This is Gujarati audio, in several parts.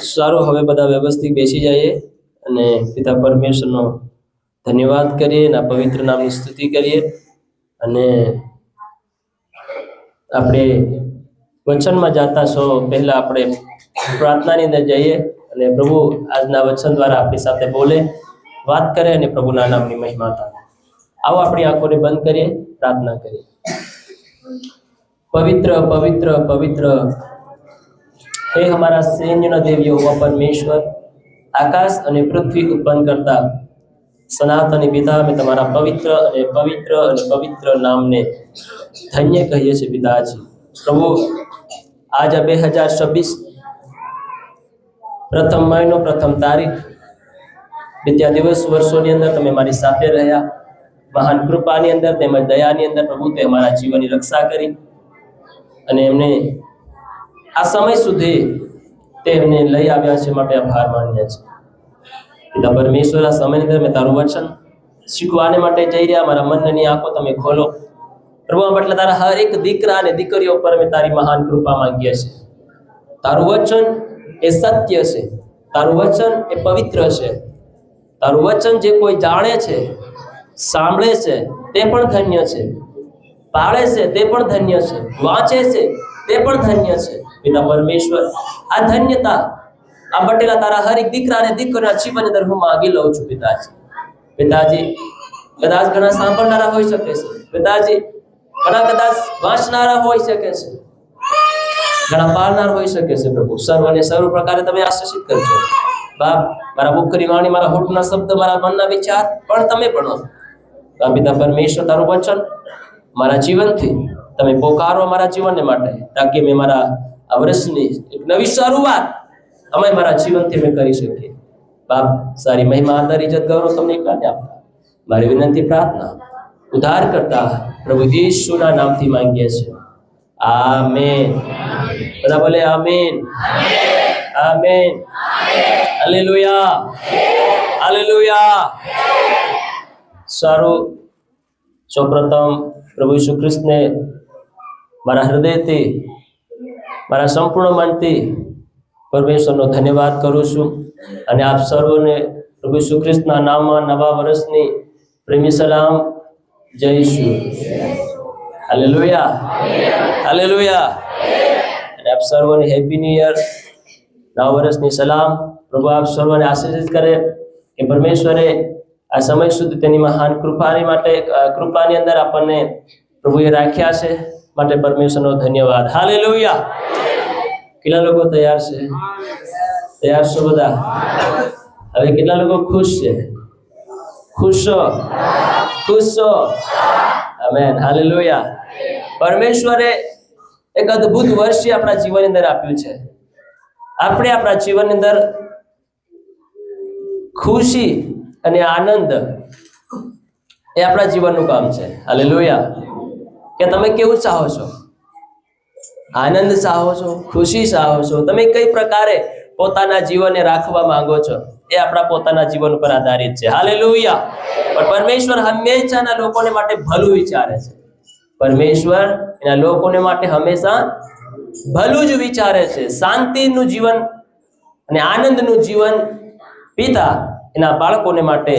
સારું, હવે બધા વ્યવસ્થિત બેસી જઈએ અને પિતા પરમેશ્વરનો ધન્યવાદ કરીએ અને પવિત્ર નામની સ્તુતિ કરીએ અને આપણે વચનમાં જતા સૌ પહેલા આપણે પ્રાર્થનાની અંદર જઈએ અને પ્રભુ આજના વચન દ્વારા આપણી સાથે બોલે, વાત કરે અને પ્રભુના નામની મહિમા થાય. આવો આપણી આંખોને બંધ કરીએ, પ્રાર્થના કરીએ. પવિત્ર પવિત્ર પવિત્ર હે હમારા સૈન્યના દેવ યહોવા પરમેશ્વર, આકાશ અને પૃથ્વી ઉત્પન્ન કરતા સનાતની પિતા, અમે તમારા પવિત્ર અને પવિત્ર અને પવિત્ર નામને ધન્ય કહીએ છીએ પિતાજી. પ્રભુ, આજ 2026 પ્રથમ મહિનો, પ્રથમ તારીખ, વિદ્યા દિવસ વર્ષોની અંદર તમે મારી સાથે રહ્યા. મહાન કૃપાની અંદર તેમજ દયાની અંદર પ્રભુ તે અમારા જીવનની રક્ષા કરી અને એમને આ સમય સુધી તેમને લઈ આવ્યા છે માટે આભાર માનીએ છીએ. પિતા પરમેશ્વર, આ સમયની અંદર મેં તારું વચન શીખવાને માટે જઈ રહ્યા. મારા મનની આંખો તમે ખોલો પ્રભુ, એટલે તારા હર એક દીકરા અને દીકરીઓ પર અમે તારી મહાન કૃપા માંગીએ છીએ. તારું વચન એ સત્ય છે, તારું વચન એ પવિત્ર છે. તારું વચન જે કોઈ જાણે છે, સાંભળે છે, તે પણ ધન્ય છે. પાળે છે તે પણ ધન્ય છે. વાંચે છે તે પણ ધન્ય છે. પિતા પરમેશ્વર, આ ધન્યતા આ બટેલા તારા હર એક દીકરા અને દીકરીના જીવન અંદર હું માંગી લઉં છું પિતાજી. પિતાજી, કદાચ ઘણા સાંભળનારા હોઈ શકે છે પિતાજી, ઘણા કદાચ વાંચનારા હોઈ શકે છે, ઘણા પાળનાર હોઈ શકે છે. પ્રભુ, સર્વને સર્વ પ્રકારે તમે આશીષિત કરજો. બાપ, મારા મુખની વાણી, મારા હોઠના શબ્દ, મારા મનના વિચાર પણ તમે ભણો. પિતા પરમેશ્વર, તારું વચન મારા જીવનથી તમે પોકારો મારા જીવનને માટે, તાકી મેં મારા આ વર્ષની એક નવી શરૂઆત અમે મારા જીવનથી અમે કરી શકીએ. બાપ, સારી મહિમા, આદર, ઇજ્જત, ગૌરવ તમને એકલાને આપતા મારી વિનંતી, પ્રાર્થના ઉદ્ધાર કરતા પ્રભુ ઈસુના નામથી માંગીએ છીએ. આમેન. બધા બોલે આમેન. આમેન. હાલેલુયા. હાલેલુયા. સારું, સૌપ્રથમ પ્રભુ ઈસુ ખ્રિસ્તને મારા હૃદયથી, મારા સંપૂર્ણ મનથી પરમેશ્વરનો ધન્યવાદ કરું છું અને આપ સર્વને પ્રભુ ઈસુ ખ્રિસ્તના નામમાં નવા વર્ષની પ્રેમી સલામ. જય ઈસુ. હાલેલુયા. હાલેલુયા. અને આપ સર્વને હેપી ન્યૂ યર, નવા વર્ષની સલામ. પ્રભુ આપ સર્વને આશીર્વાદ કરે કે પરમેશ્વરે આ સમય સુધી તેની મહાન કૃપાની અંદર આપણને પ્રભુએ રાખ્યા છે માટે પરમેશ્વરનો ધન્યવાદ. હાલેલુયા. કેટલા લોકો તૈયાર છે? તૈયાર છો બધા? હવે કેટલા લોકો ખુશ છે? ખુશ છો? ખુશ છો? આમેન. હાલેલુયા. પરમેશ્વરે એક અદ્ભુત વર્ષ આપણા જીવનની અંદર આપ્યું છે. આપણે આપણા જીવનની અંદર ખુશી અને આનંદ એ આપણા જીવનનું કામ છે. હાલેલુયા. કે તમે કેવું ચાહો છો? આનંદ ચાહો છો? ખુશી ચાહો છો? તમે કઈ પ્રકારે પોતાના જીવનને રાખવા માંગો છો? એ આપણા પોતાના જીવન ઉપર આધારિત છે. હાલેલુયા. પણ પરમેશ્વર હંમેશાના લોકોને માટે ભલું વિચારે છે. પરમેશ્વર એના લોકોને માટે હંમેશા ભલું જ વિચારે છે. શાંતિનું જીવન અને આનંદનું જીવન પિતા એના બાળકોને માટે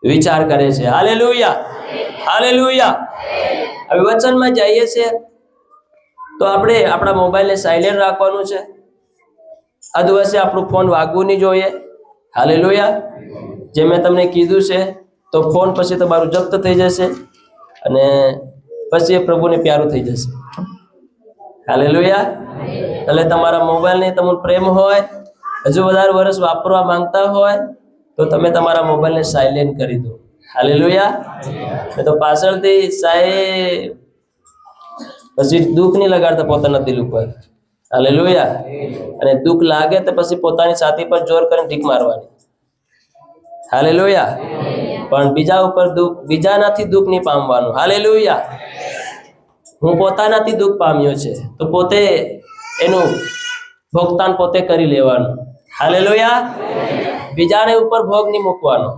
વિચાર કરે છે. હાલેલુયા. હાલેલુયા. હવે વચનમાં જઈએ છીએ તો આપણે આપણા મોબાઈલને સાયલેન્ટ રાખવાનું છે. આ દિવસે આપણું ફોન વાગવું નહીં જોઈએ. હાલેલુયા. જે મેં તમને કીધું છે તો ફોન પછી તમારું જપ્ત થઈ જશે અને પછી એ પ્રભુને પ્યારું થઈ જશે. હાલેલુયા. એટલે તમારા મોબાઈલને તમને પ્રેમ હોય, હજુ વધારે વર્ષ વાપરવા માંગતા હોય તો તમે તમારા મોબાઈલને સાયલેન્ટ કરી દો. હાલેલુયા. તો પાછળથી સાહેબ પછી દુઃખ નહીં લગાડતા પોતાના દિલ ઉપર. હાલેલુયા. અને દુઃખ લાગે તો પછી પોતાની છાતી પર જોર કરીને ઢીક મારવાની. હાલેલુયા. પણ બીજાનાથી દુઃખ નહીં પામવાનું. હાલેલુયા. હું પોતાનાથી દુઃખ પામ્યો છે તો પોતે એનું ભોગતાન પોતે કરી લેવાનું. હાલેલુયા. બીજાને ઉપર ભોગ નહીં મૂકવાનો.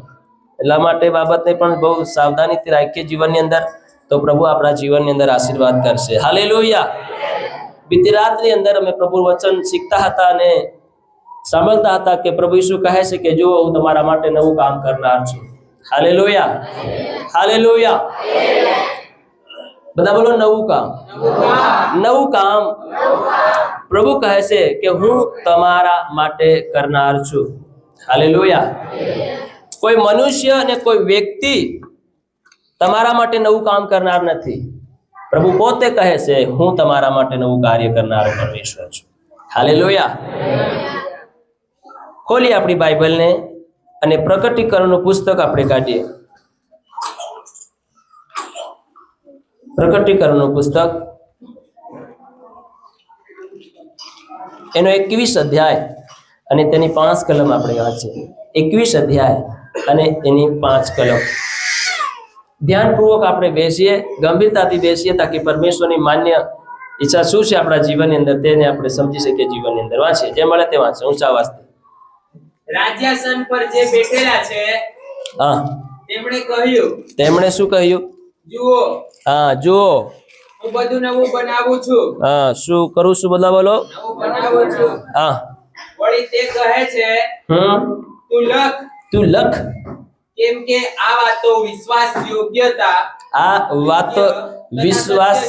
એટલા માટે બાબતને પણ બહુ સાવધાનીથી રાખીએ જીવનની અંદર, તો પ્રભુ આપણા જીવનની અંદર આશીર્વાદ કરશે. હાલેલુયા. બીતી રાતની અંદર અમે પ્રભુ વચન શીખતા હતા અને સાંભળતા હતા કે પ્રભુ ઈસુ કહે છે કે જો હું તમારા માટે નવું કામ કરનાર છું. Hallelujah, hallelujah. બધા બોલો નવું કામ, નવું કામ. પ્રભુ કહે છે કે હું તમારા માટે કરનાર છું. હાલેલુયા. કોઈ મનુષ્ય અને કોઈ વ્યક્તિ તમારા માટે નવું કામ કરનાર નથી. પ્રભુ પોતે કહે છે હું તમારા માટે નવું કાર્ય કરનારો પરમેશ્વર છું. હાલેલુયા. ખોલી આપણી બાઇબલને અને પ્રકટીકરણનું પુસ્તક આપણે કાઢીએ. પ્રકટીકરણનું પુસ્તક એનો 21 અધ્યાય અને તેની 5 કલમ આપણે વાંચીએ. 21 અધ્યાય અને એની 5 કલમ. ધ્યાનપૂર્વક આપણે બેસીએ, ગંભીરતાથી બેસીએ, તાકી પરમેશ્વરની માન્ય ઈચ્છા શું છે આપણા જીવનની અંદર તેને આપણે સમજી શકીએ. જીવનની અંદર વાંચીએ, જે મળે તે વાંચે. ઊંચા અવાજથી. રાજ્યાસન પર જે બેઠેલા છે હા, તેમણે શું કહ્યું? જુઓ, હા, જુઓ હું બધું નવું બનાવું છું. હા, શું કરું છું? બધા બોલો. નવું બનાવું છું. હા. વળી તે કહે છે તું લખ, તું લખ. કેમ કે આ વાતો વિશ્વાસ યોગ્યતા, આ વાતો વિશ્વાસ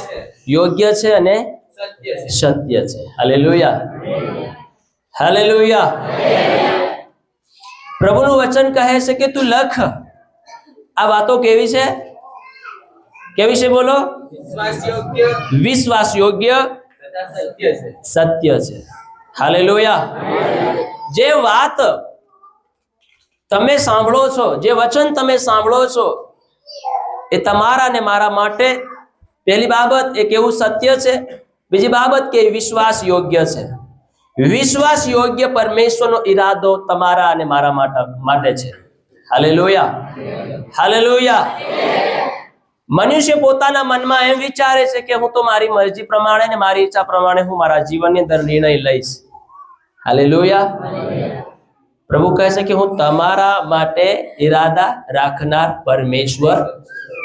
યોગ્ય છે અને સત્ય છે. સત્ય છે. Hallelujah, hallelujah. પ્રભુનું વચન કહે છે કે તું લખ. આ વાતો કેવી છે? કેવી છે? બોલો. વિશ્વાસ યોગ્ય વિશ્વાસ યોગ્ય તથા સત્ય છે. સત્ય છે. હાલેલુયા. જે વાત તમે સાંભળો છો, જે વચન તમે સાંભળો છો, એ તમારા ને મારા માટે પહેલી બાબત એક એવું સત્ય છે. બીજી બાબત કે વિશ્વાસ યોગ્ય છે. વિશ્વાસ યોગ્ય પરમેશ્વરનો ઈરાદો તમારા અને મારા માટે છે. Hallelujah, hallelujah. મનુષ્ય પોતાના મનમાં એમ વિચારે છે કે હું તો મારી મરજી પ્રમાણે ને મારી ઈચ્છા પ્રમાણે હું મારા જીવનની અંદર નિર્ણય લઈશ. હાલેલુયા. પ્રભુ કહે છે કે હું તમારા માટે ઈરાદા રાખનાર પરમેશ્વર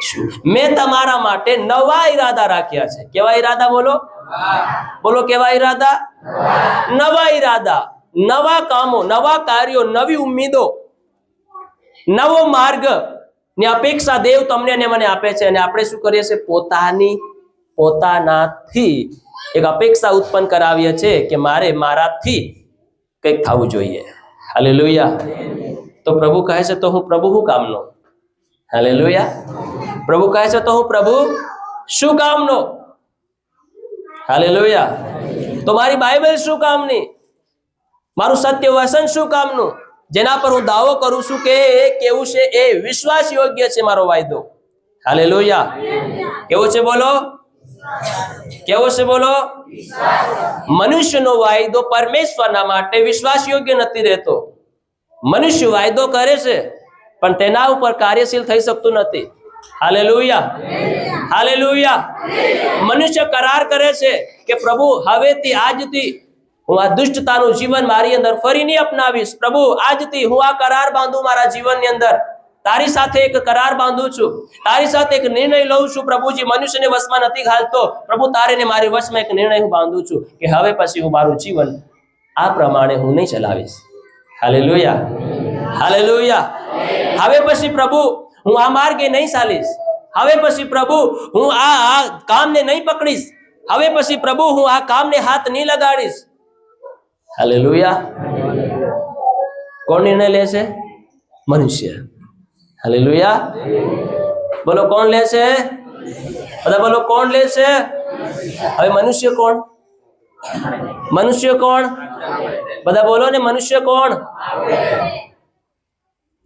છું. મેં તમારા માટે નવા ઈરાદા રાખ્યા છે. કેવા ઈરાદા? બોલો, બોલો. કેવા ઈરાદા? નવા ઈરાદા, નવા કામો, નવા કાર્યો, નવી ઉમ્મીદો, નવો માર્ગ ની અપેક્ષા દેવ તમને અને મને આપે છે. અને આપણે શું કરીએ છીએ? પોતાનાથી એક અપેક્ષા ઉત્પન્ન કરાવીએ છીએ કે મારે મારાથી કંઈક થવું જોઈએ. હાલેલુયા. તો પ્રભુ કહે છે તો હું પ્રભુ શું કામનો? હાલેલુયા. પ્રભુ કહે છે તો હું પ્રભુ શું કામનો? હાલેલુયા. તો મારી બાઇબલ શું કામની? મારું સત્ય વચન શું કામનું? જેના પર હું દાવો કરું છું કે એ કેવું છે? એ વિશ્વાસ યોગ્ય છે મારો વાયદો. હાલેલુયા. કેવો છે? બોલો. કેવો છે? બોલો. મનુષ્યનો વાયદો પરમેશ્વરના માટે વિશ્વાસ યોગ્ય નથી રહેતો. મનુષ્ય વાયદો કરે છે પણ તેના ઉપર કાર્યશીલ થઈ શકતું નથી. Hallelujah, hallelujah. મનુષ્ય કરાર કરે છે કે પ્રભુ હવેથી આજથી હું આ દુષ્ટતાનું જીવન મારી અંદર ફરી નહીં અપનાવીશ. પ્રભુ આજથી હું આ કરાર બાંધું મારા જીવનની અંદર. તારી સાથે એક કરાર બાંધું છું, તારી સાથે એક નિર્ણય લઉં છું. પ્રભુજી મનુષ્યને વશમાં નથી ઘાલતો. પ્રભુ તારે ને મારી વશમાં એક નિર્ણય હું બાંધું છું કે હવે પછી હું મારું જીવન આ પ્રમાણે હું નહીં ચલાવીશ. Hallelujah, hallelujah. હવે પછી પ્રભુ હું આ માર્ગે નહીં ચાલીશ. હવે પછી પ્રભુ હું આ કામને નહીં પકડીશ. હવે પછી પ્રભુ હું આ કામને હાથ નહીં લગાડીશ. હાલેલુયા. કોણ નિર્ણય લે છે? મનુષ્ય. હાલેલુયા. બોલો કોણ લે છે? બધા બોલો કોણ લે છે? હવે મનુષ્ય કોણ? મનુષ્ય કોણ? બધા બોલો ને. મનુષ્ય કોણ?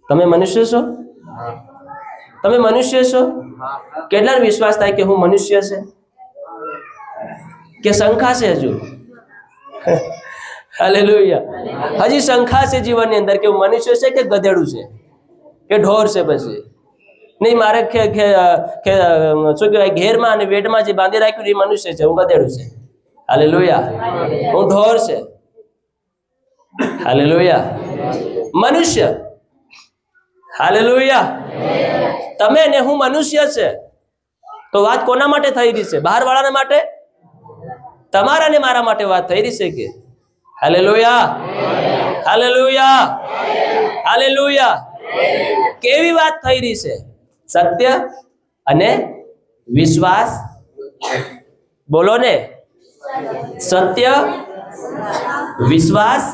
તમે મનુષ્ય છો? તમે મનુષ્ય છો? કેટલાનો વિશ્વાસ થાય કે હું મનુષ્ય છે? કે શંકા છે હજુ? હાલેલુયા. હજી શંકા છે જીવનની અંદર કે હું મનુષ્ય છે કે ગધેડું છે કે ઢોર છે? પછી નહીં, મારે શું કહેવાય, ઘેરમાં અને વેડમાં જે બાંધી રાખ્યું એ મનુષ્ય છે, હું ગધેડું છે. હાલેલુયા. હું ઢોર છે. હાલેલુયા. મનુષ્ય. હાલેલુયા. તમે ને હું મનુષ્ય છે. તો વાત કોના માટે થઈ રહી છે? બહાર વાળાના માટે? તમારા ને મારા માટે વાત થઈ રહી છે કે? Hallelujah, hallelujah, hallelujah. કેવી વાત થઈ રહી છે? સત્ય અને વિશ્વાસ. બોલો ને, સત્ય વિશ્વાસ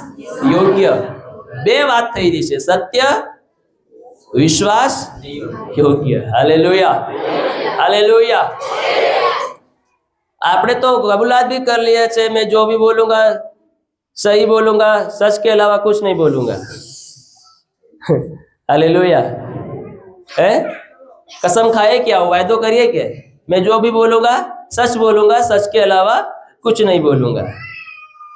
યોગ્ય. બે વાત થઈ રહી છે, સત્ય વિશ્વાસ યોગ્ય. Hallelujah, hallelujah. आपने तो कबूलात भी कर लिया है, मैं जो भी बोलूंगा सही बोलूंगा, सच के अलावा कुछ नहीं बोलूंगा. हालेलुया. है कसम खाए क्या, वायदो करिए क्या, मैं जो भी बोलूंगा सच बोलूंगा, सच के अलावा कुछ नहीं बोलूंगा.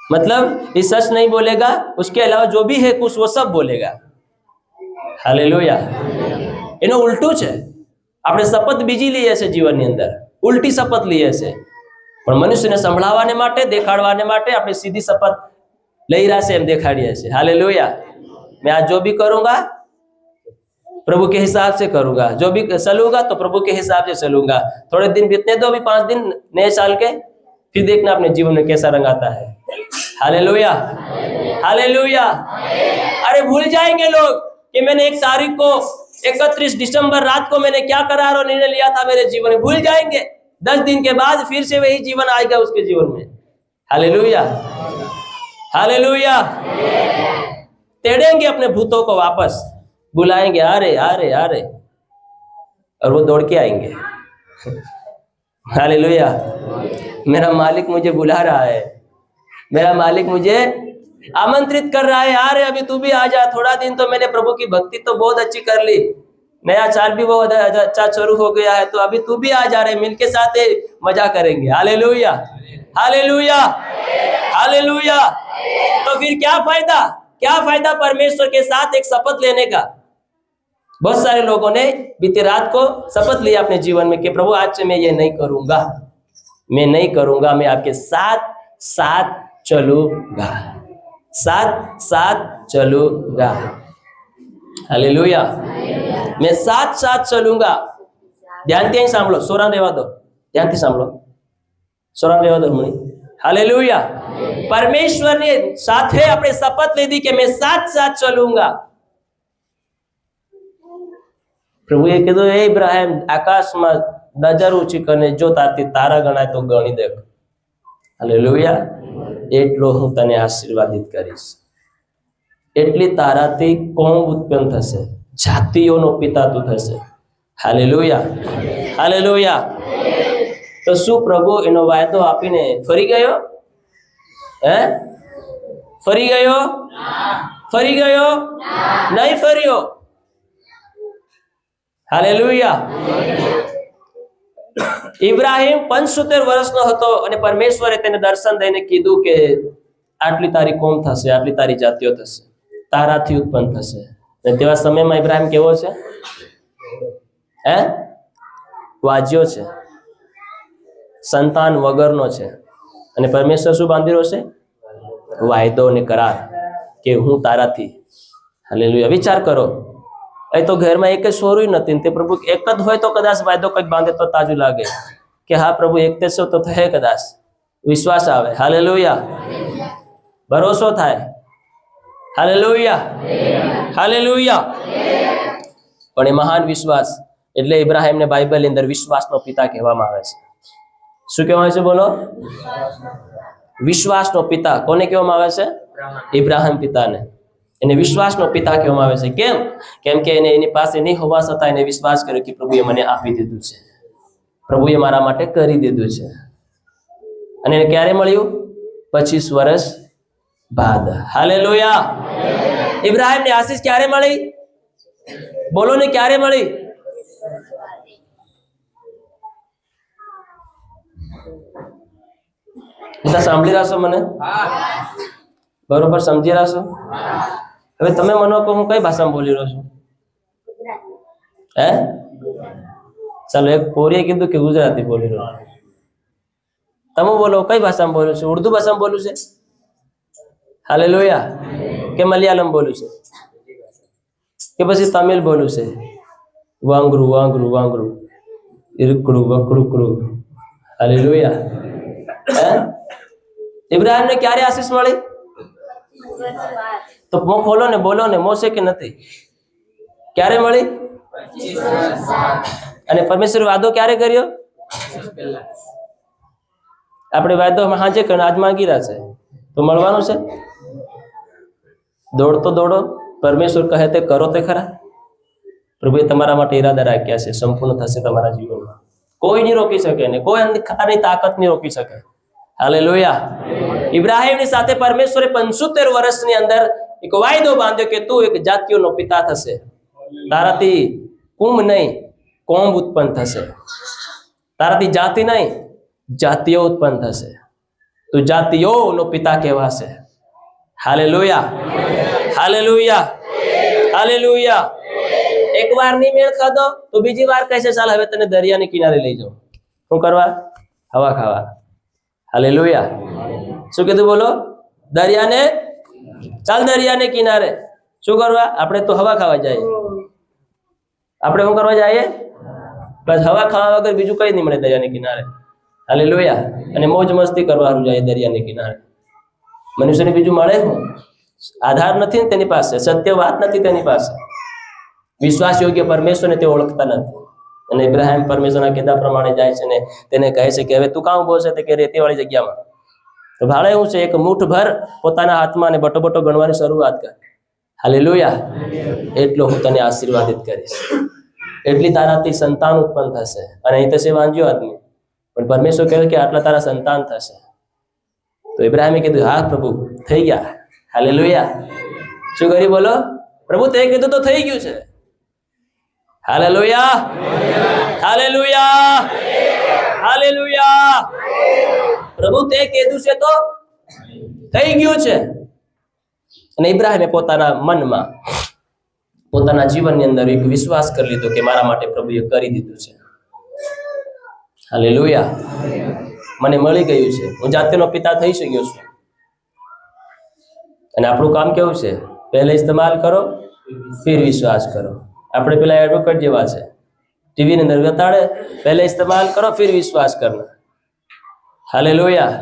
मतलब ये सच नहीं बोलेगा, उसके अलावा जो भी है कुछ वो सब बोलेगा. हालेलुया. એનો ઉલટું છે. આપણે શપથ બીજી લઈએ છે જીવનની અંદર, ઉલટી શપથ લઈએ છે. પણ મનુષ્યને સંભળાવવાને માટે, દેખાડવાને માટે આપણે सीधी शपथ ले रहा से हम दिखाड़िए से. हालेलुया. मैं आज जो भी करूंगा प्रभु के हिसाब से करूंगा, जो भी चलूंगा तो प्रभु के हिसाब से चलूंगा. थोड़े दिन बीतने दो, अभी 5 दिन नए साल के, फिर देखना अपने जीवन में कैसा रंग आता है. Hallelujah, hallelujah. अरे भूल जाएंगे लोग कि मैंने 1 तारीख को 31 दिसंबर रात को मैंने क्या करार और निर्णय लिया था मेरे जीवन में. भूल जाएंगे. 10 दिन के बाद फिर से वही जीवन आएगा उसके जीवन में. Hallelujah, hallelujah. तेड़ेंगे अपने भूतों को वापस, बुलाएंगे, अरे अरे अरे, और वो दौड़ के आएंगे. हालेलुया. मेरा मालिक मुझे बुला रहा है, मेरा मालिक मुझे आमंत्रित कर रहा है. अरे अभी तू भी आ जा, थोड़ा दिन तो मैंने प्रभु की भक्ति तो बहुत अच्छी कर ली, नया साल भी बहुत अच्छा शुरू हो गया है, तो अभी तू भी आ जा रहे, मिलके साथ मजा करेंगे. Hallelujah, hallelujah, hallelujah. तो फिर क्या फायदा, क्या फायदा परमेश्वर के साथ एक शपथ लेने का. बहुत सारे लोगों ने बीती रात को शपथ लिया अपने जीवन में कि प्रभु आज से मैं ये नहीं करूंगा, मैं नहीं करूंगा, मैं आपके साथ साथ चलूंगा, साथ साथ चलूंगा. हालेलुया. मैं साथ साथ चलूंगा. ध्यानથી અહીં સાંભળો, સોરાન રહેવા દો, ध्यानથી સાંભળો, સોરાન રહેવા દો હમણાં. हालेलुया. परमेश्वर ने साथे આપણે શપથ લીધી કે मैं साथ साथ चलूंगा. પ્રભુએ કીધું, એ ઇબ્રાહિમ, આકાશમાં નજર ઊંચી કરીને જો તારથી તારા ગણાય તો ગણી દે. હાલેલુયા. એટલો હું તને આશીર્વાદિત કરીશ. એટલી તારાથી કોમ ઉત્પન્ન થશે, જાતિઓનો પિતા તું થશે. Hallelujah, hallelujah. તો શું પ્રભુ એનો વાયદો આપીને ફરી ગયો? હે, ફરી ગયો? ફરી ગયો? નહીં ફર્યો. હાલેલુયા. ઇબ્રાહિમ 75 વર્ષનો હતો અને પરમેશ્વરે તેને દર્શન દઈને કીધું કે આટલી તારી કોમ થશે, આટલી તારી જાતિઓ થશે, તારાથી ઉત્પન્ન થશે. અને તેવા સમયમાં ઇબ્રાહિમ કેવો છે? હે, વાજ્યો છે, સંતાન વગરનો છે. અને પરમેશ્વર શું બાંધી રહ્યો છે? વાયદો અને કરાર કે હું તારાથી. હાલેલુયા. વિચાર કરો, એ તો ઘરમાં એક જ સોરું નથી, તે પ્રભુ એક જ હોય તો કદાચ વાયદો કંઈક બાંધે તો તાજુ લાગે કે હા પ્રભુ એક જ છો તો થાય, કદાચ વિશ્વાસ આવે. હાલેલુયા. ભરોસો થાય. Hallelujah, hallelujah. પણ એ મહાન વિશ્વાસ, એટલે ઇબ્રાહિમને બાઇબલની અંદર વિશ્વાસનો પિતા કહેવામાં આવે છે. શું કહેવાય છે? બોલો. વિશ્વાસનો પિતા કોને કહેવામાં આવે છે? ઇબ્રાહિમ પિતાને. એને વિશ્વાસનો પિતા કહેવામાં આવે છે. કેમ? કેમ કે એને એની પાસે નહીં હોવા છતાં એને વિશ્વાસ કર્યો કે પ્રભુએ મને આપી દીધું છે, પ્રભુએ મારા માટે કરી દીધું છે. અને એને ક્યારે મળ્યું? 25 વર્ષ બાદ. હાલેલુયા. ઇબ્રાહિમને આશીષ ક્યારે મળી? બોલો ને, ક્યારે મળી? સાંભળી રાખશો મને? બરોબર સમજી રાખશો? હવે તમે મને કહો, હું કઈ ભાષામાં બોલી રહ્યો છું? હે, ચાલો, એક પોરીએ કીધું કે ગુજરાતી બોલી રહ્યો. તમે બોલો, કઈ ભાષામાં બોલ્યું છે? ઉર્દુ ભાષામાં બોલ્યું છે? હાલેલુયા. કે મલયાલમ બોલ્યું છે? કે પછી તમિલ બોલ્યું છે? વાંગરું વાંગરું વાંગરું, ઇરકડું વકડુકડું. હાલેલુયા. હે, ઇબ્રાહિમને ક્યારે આશીષ મળી? તો મોં ખોલો ને બોલો ને મોસે કે નથી? ક્યારે મળી? અને પરમેશ્વર વાદો ક્યારે કર્યો? આપણે વાદો હાજે કરીને આજ માંગી રહ્યા છે તો મળવાનું છે? દોડતો દોડો, પરમેશ્વર કહે તે કરો તે ખરા. પ્રભુએ તમારા માટે ઈરાદા રાખ્યા છે, સંપૂર્ણ થશે તમારા જીવનમાં. કોઈ નહીં રોકી શકે ને કોઈ અંધકારની તાકાત નહીં રોકી શકે. હાલેલુયા. ઇબ્રાહીમની સાથે પરમેશ્વરે 75 વર્ષની અંદર એક વાયદો બાંધ્યો કે તું એક જાતિઓનો પિતા થશે. તારાથી કુંભ નહીં કોંબ ઉત્પન્ન થશે. તારાથી જાતિ નહીં જાતિઓ ઉત્પન્ન થશે. તું જાતિઓનો પિતા કહેવાશે. Hallelujah, hallelujah, hallelujah. એક વાર નહીં મેળ ખાધો તો બીજી વાર કહેશે ચાલ હવે તને દરિયાની કિનારે લઈ જાઉં. શું કરવા? હવા ખાવા. હાલેલુયા. શું કીધું બોલો? દરિયાને, ચાલ દરિયાને કિનારે. શું કરવા? આપણે તો હવા ખાવા જઈએ. આપણે શું કરવા જઈએ? બસ હવા ખાવા વગર બીજું કઈ નહીં મળે દરિયાની કિનારે. હાલેલુયા. અને મોજ મસ્તી કરવાનું જાય દરિયાની કિનારે. મનુષ્યને બીજું મળે શું? આધાર નથી ને તેની પાસે, સત્ય વાત નથી તેની પાસે. વિશ્વાસ યોગ્ય પરમેશ્વરને તે ઓળખતા નથી. અને ઇબ્રાહીમ પરમેશ્વરના કીધા પ્રમાણે જાય છે ને તેને કહે છે કે હવે તું કાં ઉભો છે? તે કે રેતીવાળી જગ્યામાં. તો ભાડે શું છે? એક મુઠ્ઠભર પોતાના હાથમાં અને બટો બટો ગણવાની શરૂઆત કર. હાલેલુયા. એટલો હું તને આશીર્વાદિત કરીશ, એટલી તારાથી સંતાન ઉત્પન્ન થશે. અને અહીં તો છે વાંજ્યો આદમી, પણ પરમેશ્વર કહે કે આટલા તારા સંતાન થશે. તો ઇબ્રાહીમે કીધું હા પ્રભુ, થઈ ગયા. હાલેલુયા. શું કરી બોલો? પ્રભુ તે કીધું તો થઈ ગયું છે. Hallelujah, hallelujah, hallelujah. પ્રભુ તે કીધું છે તો થઈ ગયું છે. અને ઇબ્રાહીમે પોતાના મનમાં, પોતાના જીવનની અંદર એક વિશ્વાસ કરી લીધો કે મારા માટે પ્રભુએ કરી દીધું છે. હાલેલુયા. મને મળી ગયું છે, હું જાતિનો પિતા થઈ શક્યો છું. અને આપણું કામ કેવું છે? પહેલે ઇસ્તેમાલ કરો ફિર વિશ્વાસ કરો. આપણે પેલા એડવોકેટ જેવા છે, ટીવી ની અંદર બતાડે પહેલે ઇસ્તેમાલ કરો ફિર વિશ્વાસ કરના. હાલેલુયા.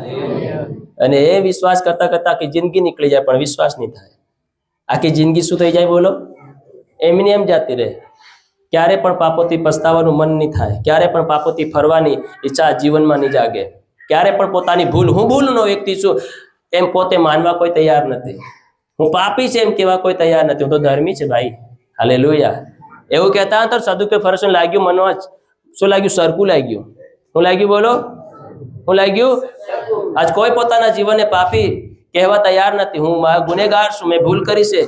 અને એ વિશ્વાસ કરતા કરતા આખી જિંદગી નીકળી જાય પણ વિશ્વાસ નહીં થાય. આખી જિંદગી શું થઈ જાય બોલો? એમની એમ જાતી રહે. ક્યારે પણ પાપોથી પસ્તાવાનું મન નહીં થાય, ક્યારે પણ પાપોથી ફરવાની ઈચ્છા જીવનમાં નહીં જાગે, ક્યારે પણ પોતાની ભૂલ, હું ભૂલનો વ્યક્તિ છું એમ પોતે માનવા કોઈ તૈયાર નથી. હું પાપી છે એમ કહેવા કોઈ તૈયાર નથી. હું તો ધર્મી છે ભાઈ. હાલેલુયા. એવું કહેતા તો સદુપયોગ ફરસન લાગ્યું મનમાં. શું લાગ્યું? સરખું લાગ્યું. શું લાગ્યું બોલો? શું લાગ્યું? આજ કોઈ પોતાના જીવનને પાપી કહેવા તૈયાર નથી. હું ગુનેગાર છું, મેં ભૂલ કરી છે.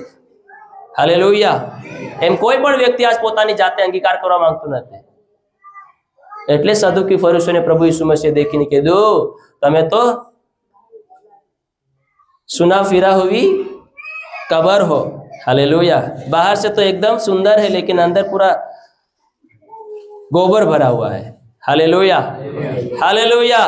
હાલેલુયા. એમ કોઈ પણ વ્યક્તિ આજ પોતાની જાતે અંગીકાર કરવા માંગતું નથી. એટલે સદુકી ફરુષોને પ્રભુ ઈસુ મસીહે દેખીને કીધું તમે તો सुना फिरा हुई कबर हो. हालेलुया. बाहर से तो एकदम सुंदर है लेकिन अंदर पूरा गोबर भरा हुआ है. Hallelujah, hallelujah.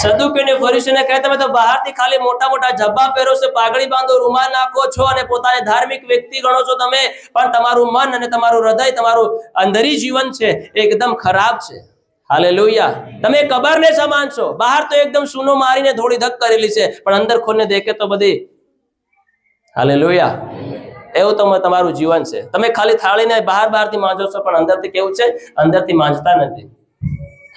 સદુકીને ફરીસીને કહે તમે તો બહારથી ખાલી મોટા મોટા જબ્બા પહેરો છો, પાઘડી બાંધો, રૂમાલ નાખો છો અને પોતાને ધાર્મિક વ્યક્તિ ગણો છો તમે, પણ તમારું મન અને તમારું હૃદય, તમારું અંદરી જીવન છે એકદમ ખરાબ છે. હાલેલુયા. તમે કબરને સમાન છો. બહાર તો એકદમ સૂનો મારીને થોડી ધક કરેલી છે પણ અંદર ખોલને દેખે તો બધી. હાલેલુયા. એવું તો તમારું જીવન છે. તમે ખાલી થાળીને બહારથી માંજો છો પણ અંદરથી કેવું છે? અંદરથી માંજતા નથી.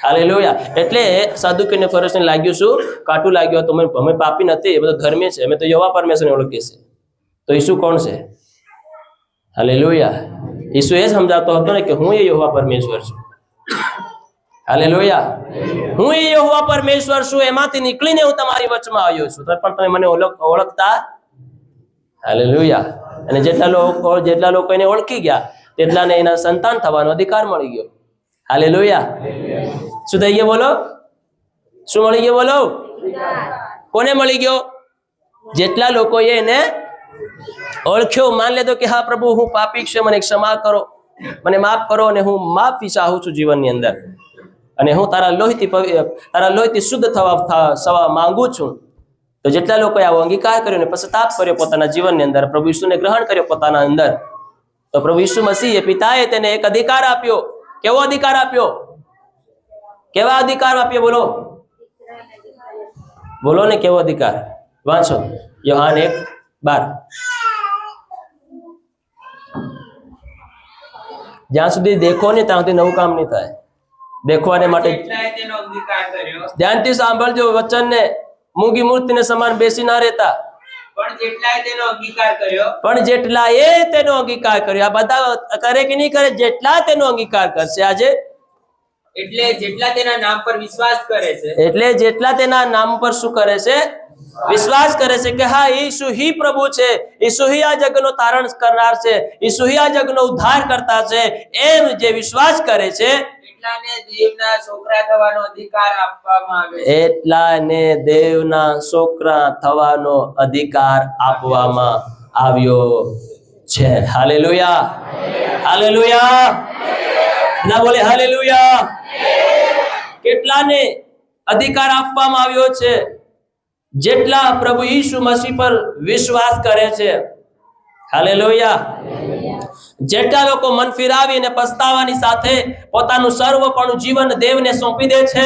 હાલેલુયા. એટલે સદુકીને ફરીસીને લાગ્યું શું? કાટું લાગ્યું હતું. અમે પાપી નથી, એ બધું ધર્મી છે, અમે તો યહોવા પરમેશ્વરને ઓળખીએ છીએ. તો ઈસુ કોણ છે? હાલેલુયા. ઈસુ એ સમજાવતો હતો ને કે હું એ યહોવા પરમેશ્વર છું. હાલેલુયા. હું એ યહોવા પરમેશ્વર છું, એમાંથી નીકળીને હું તમારી વચમાં આવ્યો છું, તો પણ તમે મને ઓળખતા. હાલેલુયા. અને જેટલા લોકો એને ઓળખી ગયા તેટલાને એના સંતાન થવાનો અધિકાર મળી ગયો. હાલેલુયા. શું થઈ ગયો બોલો? શું મળી ગયો બોલો? કોને મળી ગયો? જેટલા લોકોએ એને ઓળખ્યો, માન લેતો કે હા પ્રભુ હું પાપી છું, મને ક્ષમા કરો, મને માફ કરો, અને હું માફી ચાહું છું જીવનની અંદર, અને હું તારા લોહીથી શુદ્ધ થવા માંગુ છું. તો જેટલા લોકોએ આવો અંગીકાર કર્યો ને પશ્ચાતાપ કર્યો પોતાના જીવનની અંદર, પ્રભુ ઈસુને ગ્રહણ કર્યો પોતાના અંદર, તો પ્રભુ ઈસુ મસીહે પિતાએ તેને એક અધિકાર આપ્યો. કેવો અધિકાર આપ્યો? કેવા અધિકાર આપ્યો બોલો? બોલો ને કેવો અધિકાર? વાંચો યોહાન 1 બાર. જ્યાં સુધી દેખો નહીં ત્યાં સુધી નવું કામ નહીં થાય. દેખવાને માટે જેટલાએ તેનો અંગીકાર કર્યો ધ્યાનથી સાંભળજો વચનને. મૂંગી મૂર્તિને સમાન બેસી ના રહેતા, પણ જેટલાએ તેનો અંગીકાર કર્યો પણ જેટલાએ તેનો અંગીકાર કર્યો. આ બધા કરે કે નહીં કરે? જેટલા તેનો અંગીકાર કરશે આજે, એટલે જેટલા તેના નામ પર વિશ્વાસ કરે છે એટલે જેટલા તેના નામ પર શું કરે છે? વિશ્વાસ કરે છે કે હા ઈસુ હી પ્રભુ છે, ઈસુ હી આ જગતનો તારણ કરનાર છે, ઈસુ હી આ જગતનો ઉદ્ધાર કરતા છે, એમ જે વિશ્વાસ કરે છે એટલાને દેવના છોકરા થવાનો અધિકાર આપવામાં આવે છે. એટલાને દેવના છોકરા થવાનો અધિકાર આપવામાં આવ્યો છે. Hallelujah, hallelujah. ના બોલે હાલેલુયા. કેટલાને અધિકાર આપવામાં આવ્યો છે? જેટલા પ્રભુ ઈસુ મસીહ પર વિશ્વાસ કરે છે. હાલેલુયા. જેટલા લોકો મન ફિરાવીને પસ્તાવાની સાથે પોતાનું સર્વપણું જીવન દેવને સોંપી દે છે,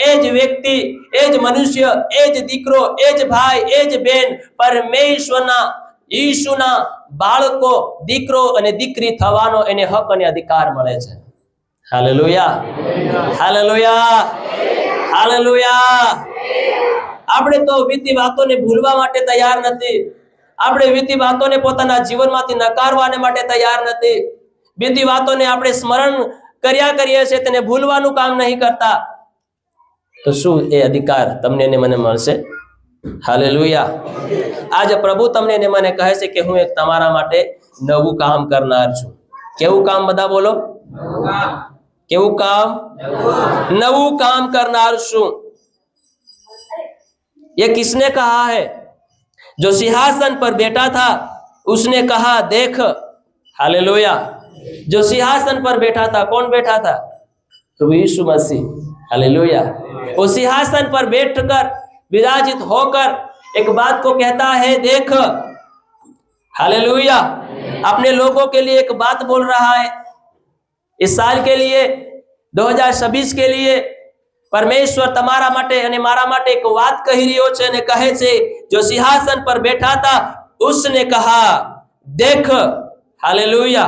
એ જ વ્યક્તિ, એ જ મનુષ્ય, એ જ દીકરો, એ જ ભાઈ, એ જ બેન પરમેશ્વરના ઈસુના બાળકો, દીકરો અને દીકરી થવાનો એને હક અને અધિકાર મળે છે. Hallelujah, hallelujah, hallelujah. આપણે તો વીતી વાતોને ભૂલવા માટે તૈયાર નથી. આપણે વીતી વાતોને પોતાના જીવનમાંથી નકારવાને માટે તૈયાર નથી. વીતી વાતોને આપણે સ્મરણ કર્યા કરીએ છીએ, તેને ભૂલવાનું કામ નહીં કરતા. તો શું એ અધિકાર તમને ને મને મળશે? હાલેલુયા. આજે પ્રભુ તમને ને મને કહે છે કે હું એક તમારા માટે નવું કામ કરનાર છું. કેવું કામ? બધા બોલો. કેવું કામ? નવું કામ करनार છું. ये किसने कहा है? जो सिंहासन पर बैठा था उसने कहा देख. हालेलुया. जो सिंहासन पर बैठा था, कौन बैठा था? प्रभु यीशु मसीह. हालेलुया. वो सिंहासन पर बैठकर विराजित होकर एक बात को कहता है देख. हालेलुया. अपने लोगों के लिए एक बात बोल रहा है. इस साल के लिए 2026 के लिए परमेश्वर તમારા માટે અને મારા માટે એક વાત કહી રહ્યો છે અને કહે છે जो सिंहासन पर बैठा था उसने कहा देख. हालेलुया.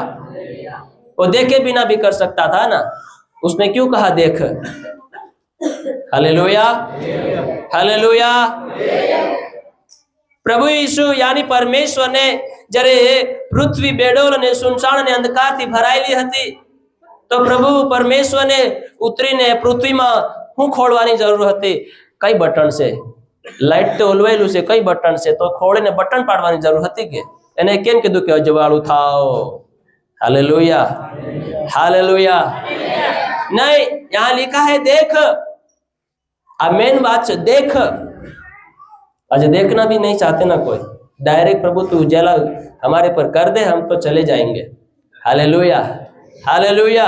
वो देखे बिना भी कर सकता था ना, उसने क्यों कहा देख? Hallelujah, hallelujah. प्रभु यीशु यानी परमेश्वर ने જ્યારે પૃથ્વી બેડોલ અને સુનસાન અને અંધકારથી ભરાયેલી હતી, તો પ્રભુ પરમેશ્વરને ઉતરીને પૃથ્વીમાં શું ખોળવાની જરૂર હતી? કઈ બટન છે? લાઈટ તો ઓલવાયેલું છે, કઈ બટન છે? તો ખોળીને બટન પાડવાની જરૂર હતી કે? એને કેમ કીધું કે અજવાળું થાઓ? Hallelujah, hallelujah. नहीं, यहाँ लिखा है देख. आ मेन बात है देख. आज देखना भी नहीं चाहते ना कोई. डायरेक्ट प्रभु तू उजाला हमारे पर कर दे, हम तो चले जाएंगे. Hallelujah, hallelujah.